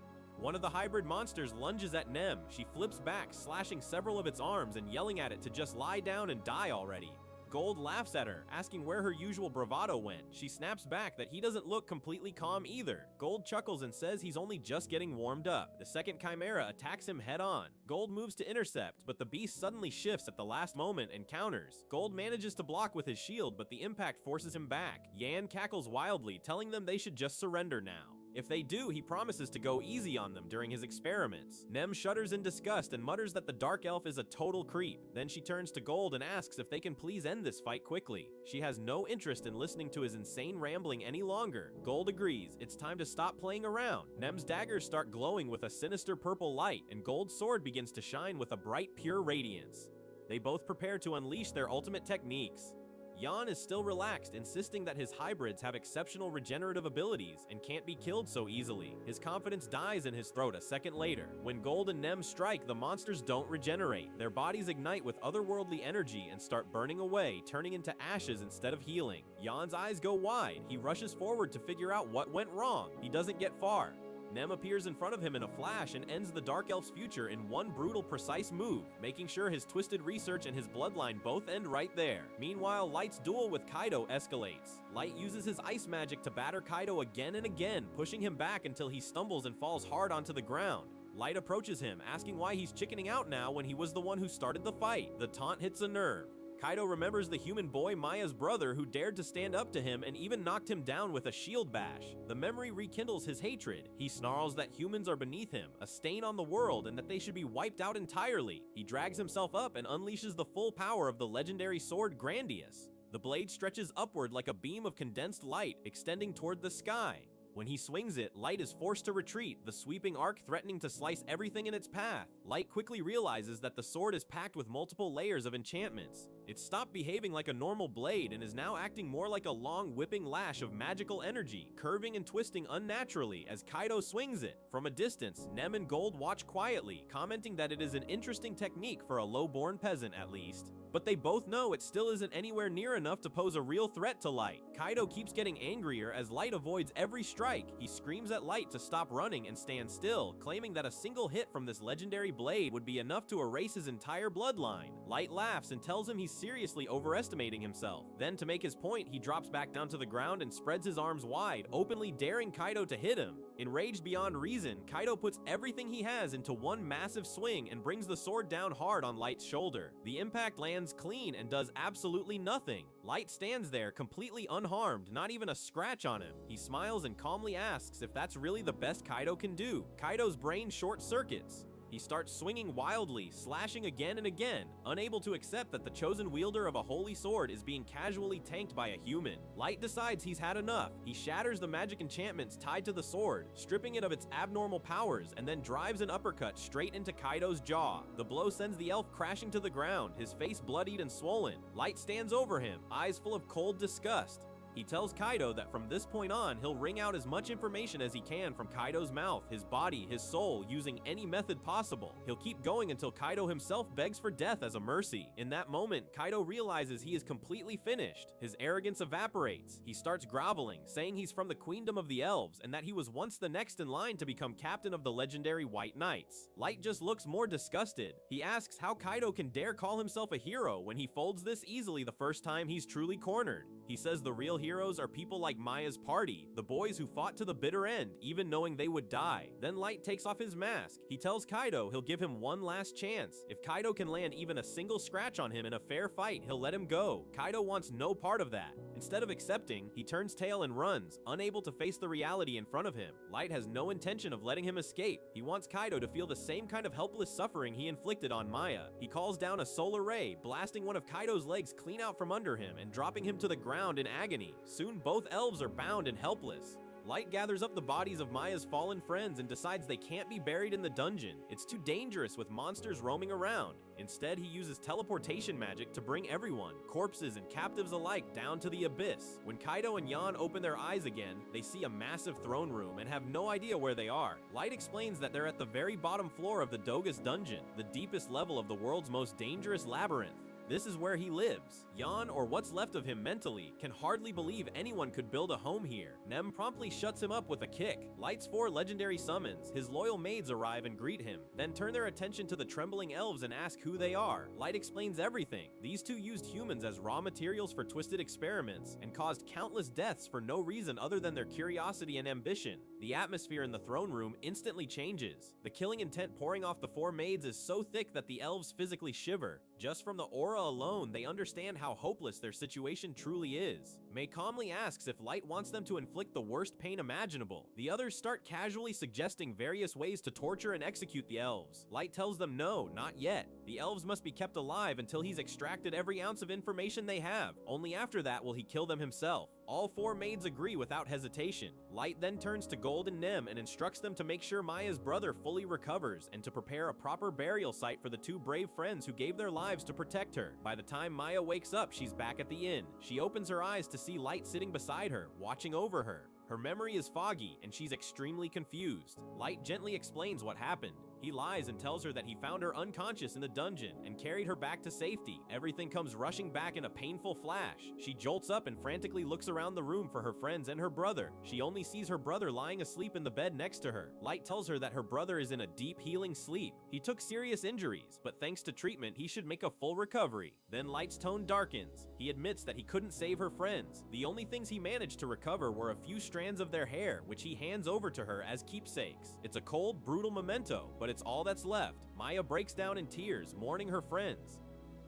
One of the hybrid monsters lunges at Nem. She flips back, slashing several of its arms and yelling at it to just lie down and die already. Gold laughs at her, asking where her usual bravado went. She snaps back that he doesn't look completely calm either. Gold chuckles and says he's only just getting warmed up. The second chimera attacks him head on. Gold moves to intercept, but the beast suddenly shifts at the last moment and counters. Gold manages to block with his shield, but the impact forces him back. Yan cackles wildly, telling them they should just surrender now. If they do, he promises to go easy on them during his experiments. Nem shudders in disgust and mutters that the dark elf is a total creep. Then she turns to Gold and asks if they can please end this fight quickly. She has no interest in listening to his insane rambling any longer. Gold agrees, it's time to stop playing around. Nem's daggers start glowing with a sinister purple light, and Gold's sword begins to shine with a bright, pure radiance. They both prepare to unleash their ultimate techniques. Jan is still relaxed, insisting that his hybrids have exceptional regenerative abilities and can't be killed so easily. His confidence dies in his throat a second later. When Gold and Nem strike, the monsters don't regenerate. Their bodies ignite with otherworldly energy and start burning away, turning into ashes instead of healing. Jan's eyes go wide. He rushes forward to figure out what went wrong. He doesn't get far. Nem appears in front of him in a flash and ends the Dark Elf's future in one brutal, precise move, making sure his twisted research and his bloodline both end right there. Meanwhile, Light's duel with Kaido escalates. Light uses his ice magic to batter Kaido again and again, pushing him back until he stumbles and falls hard onto the ground. Light approaches him, asking why he's chickening out now when he was the one who started the fight. The taunt hits a nerve. Kaido remembers the human boy Maya's brother who dared to stand up to him and even knocked him down with a shield bash. The memory rekindles his hatred. He snarls that humans are beneath him, a stain on the world, and that they should be wiped out entirely. He drags himself up and unleashes the full power of the legendary sword Grandius. The blade stretches upward like a beam of condensed light, extending toward the sky. When he swings it, Light is forced to retreat, the sweeping arc threatening to slice everything in its path. Light quickly realizes that the sword is packed with multiple layers of enchantments. It stopped behaving like a normal blade and is now acting more like a long whipping lash of magical energy, curving and twisting unnaturally as Kaido swings it. From a distance, Nem and Gold watch quietly, commenting that it is an interesting technique for a low-born peasant at least. But they both know it still isn't anywhere near enough to pose a real threat to Light. Kaido keeps getting angrier as Light avoids every strike. He screams at Light to stop running and stand still, claiming that a single hit from this legendary blade would be enough to erase his entire bloodline. Light laughs and tells him he's seriously overestimating himself. Then, to make his point, he drops back down to the ground and spreads his arms wide, openly daring Kaido to hit him. Enraged beyond reason, Kaido puts everything he has into one massive swing and brings the sword down hard on Light's shoulder. The impact lands clean and does absolutely nothing. Light stands there completely unharmed, not even a scratch on him. He smiles and calmly asks if that's really the best Kaido can do. Kaido's brain short circuits. He starts swinging wildly, slashing again and again, unable to accept that the chosen wielder of a holy sword is being casually tanked by a human. Light decides he's had enough. He shatters the magic enchantments tied to the sword, stripping it of its abnormal powers, and then drives an uppercut straight into Kaido's jaw. The blow sends the elf crashing to the ground, his face bloodied and swollen. Light stands over him, eyes full of cold disgust. He tells Kaido that from this point on, he'll wring out as much information as he can from Kaido's mouth, his body, his soul, using any method possible. He'll keep going until Kaido himself begs for death as a mercy. In that moment, Kaido realizes he is completely finished. His arrogance evaporates. He starts groveling, saying he's from the queendom of the elves and that he was once the next in line to become captain of the legendary White Knights. Light just looks more disgusted. He asks how Kaido can dare call himself a hero when he folds this easily the first time he's truly cornered. He says the real heroes are people like Maya's party, the boys who fought to the bitter end, even knowing they would die. Then Light takes off his mask. He tells Kaido he'll give him one last chance. If Kaido can land even a single scratch on him in a fair fight, he'll let him go. Kaido wants no part of that. Instead of accepting, he turns tail and runs, unable to face the reality in front of him. Light has no intention of letting him escape. He wants Kaido to feel the same kind of helpless suffering he inflicted on Maya. He calls down a solar ray, blasting one of Kaido's legs clean out from under him and dropping him to the ground in agony. Soon both elves are bound and helpless. Light gathers up the bodies of Maya's fallen friends and decides they can't be buried in the dungeon. It's too dangerous with monsters roaming around. Instead, he uses teleportation magic to bring everyone, corpses and captives alike, down to the abyss. When Kaido and Yan open their eyes again, they see a massive throne room and have no idea where they are. Light explains that they're at the very bottom floor of the Dogus dungeon, the deepest level of the world's most dangerous labyrinth. This is where he lives. Yan, or what's left of him mentally, can hardly believe anyone could build a home here. Nem promptly shuts him up with a kick. Light's 4 legendary summons. His loyal maids arrive and greet him, then turn their attention to the trembling elves and ask who they are. Light explains everything. These two used humans as raw materials for twisted experiments and caused countless deaths for no reason other than their curiosity and ambition. The atmosphere in the throne room instantly changes. The killing intent pouring off the four maids is so thick that the elves physically shiver. Just from the aura alone, they understand how hopeless their situation truly is. May calmly asks if Light wants them to inflict the worst pain imaginable. The others start casually suggesting various ways to torture and execute the elves. Light tells them no, not yet. The elves must be kept alive until he's extracted every ounce of information they have. Only after that will he kill them himself. All four maids agree without hesitation. Light then turns to Gold and Nem and instructs them to make sure Maya's brother fully recovers and to prepare a proper burial site for the two brave friends who gave their lives to protect her. By the time Maya wakes up, she's back at the inn. She opens her eyes to see Light sitting beside her, watching over her. Her memory is foggy, and she's extremely confused. Light gently explains what happened. He lies and tells her that he found her unconscious in the dungeon and carried her back to safety. Everything comes rushing back in a painful flash. She jolts up and frantically looks around the room for her friends and her brother. She only sees her brother lying asleep in the bed next to her. Light tells her that her brother is in a deep healing sleep. He took serious injuries, but thanks to treatment, he should make a full recovery. Then Light's tone darkens. He admits that he couldn't save her friends. The only things he managed to recover were a few strands of their hair, which he hands over to her as keepsakes. It's a cold, brutal memento, but it's all that's left. Maya breaks down in tears, mourning her friends.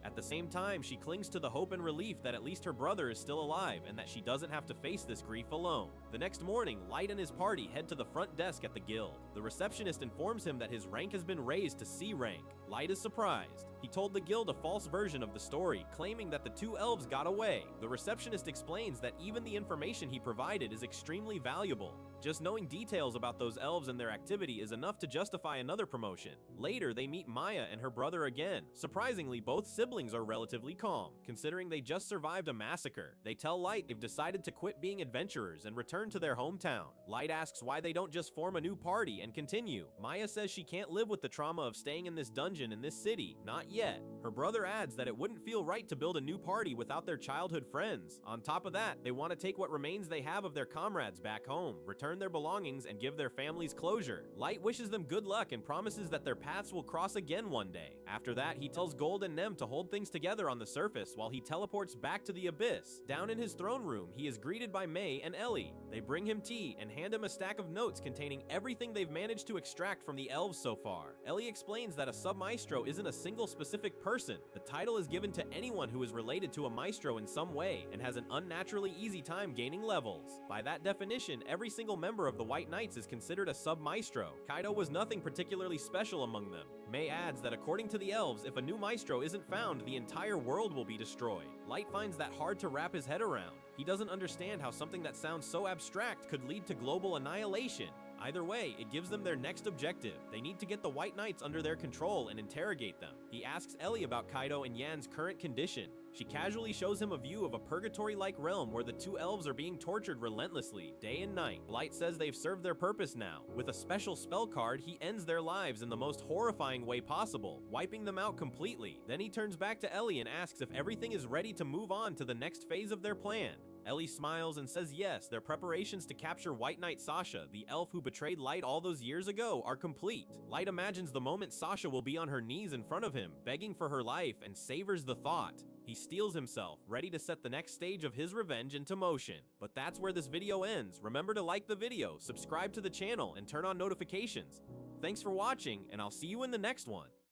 At the same time, she clings to the hope and relief that at least her brother is still alive and that she doesn't have to face this grief alone. The next morning, Light and his party head to the front desk at the guild. The receptionist informs him that his rank has been raised to C rank. Light is surprised. He told the guild a false version of the story, claiming that the two elves got away. The receptionist explains that even the information he provided is extremely valuable. Just knowing details about those elves and their activity is enough to justify another promotion. Later, they meet Maya and her brother again. Surprisingly, both siblings are relatively calm, considering they just survived a massacre. They tell Light they've decided to quit being adventurers and return to their hometown. Light asks why they don't just form a new party and continue. Maya says she can't live with the trauma of staying in this dungeon in this city, not yet. Her brother adds that it wouldn't feel right to build a new party without their childhood friends. On top of that, they want to take what remains they have of their comrades back home, return their belongings, and give their families closure. Light wishes them good luck and promises that their paths will cross again one day. After that, he tells Gold and Nem to hold things together on the surface while he teleports back to the abyss. Down in his throne room, he is greeted by May and Ellie. They bring him tea and hand him a stack of notes containing everything they've managed to extract from the elves so far. Ellie explains that a sub-maestro isn't a single specific person. The title is given to anyone who is related to a maestro in some way and has an unnaturally easy time gaining levels. By that definition, every single member of the White Knights is considered a sub-maestro. Kaido was nothing particularly special among them. May adds that according to the elves, if a new maestro isn't found, the entire world will be destroyed. Light finds that hard to wrap his head around. He doesn't understand how something that sounds so abstract could lead to global annihilation. Either way, it gives them their next objective. They need to get the White Knights under their control and interrogate them. He asks Ellie about Kaido and Yan's current condition. She casually shows him a view of a purgatory-like realm where the two elves are being tortured relentlessly, day and night. Light says they've served their purpose now. With a special spell card, he ends their lives in the most horrifying way possible, wiping them out completely. Then he turns back to Ellie and asks if everything is ready to move on to the next phase of their plan. Ellie smiles and says yes, their preparations to capture White Knight Sasha, the elf who betrayed Light all those years ago, are complete. Light imagines the moment Sasha will be on her knees in front of him, begging for her life, and savors the thought. He steels himself, ready to set the next stage of his revenge into motion. But that's where this video ends. Remember to like the video, subscribe to the channel, and turn on notifications. Thanks for watching, and I'll see you in the next one.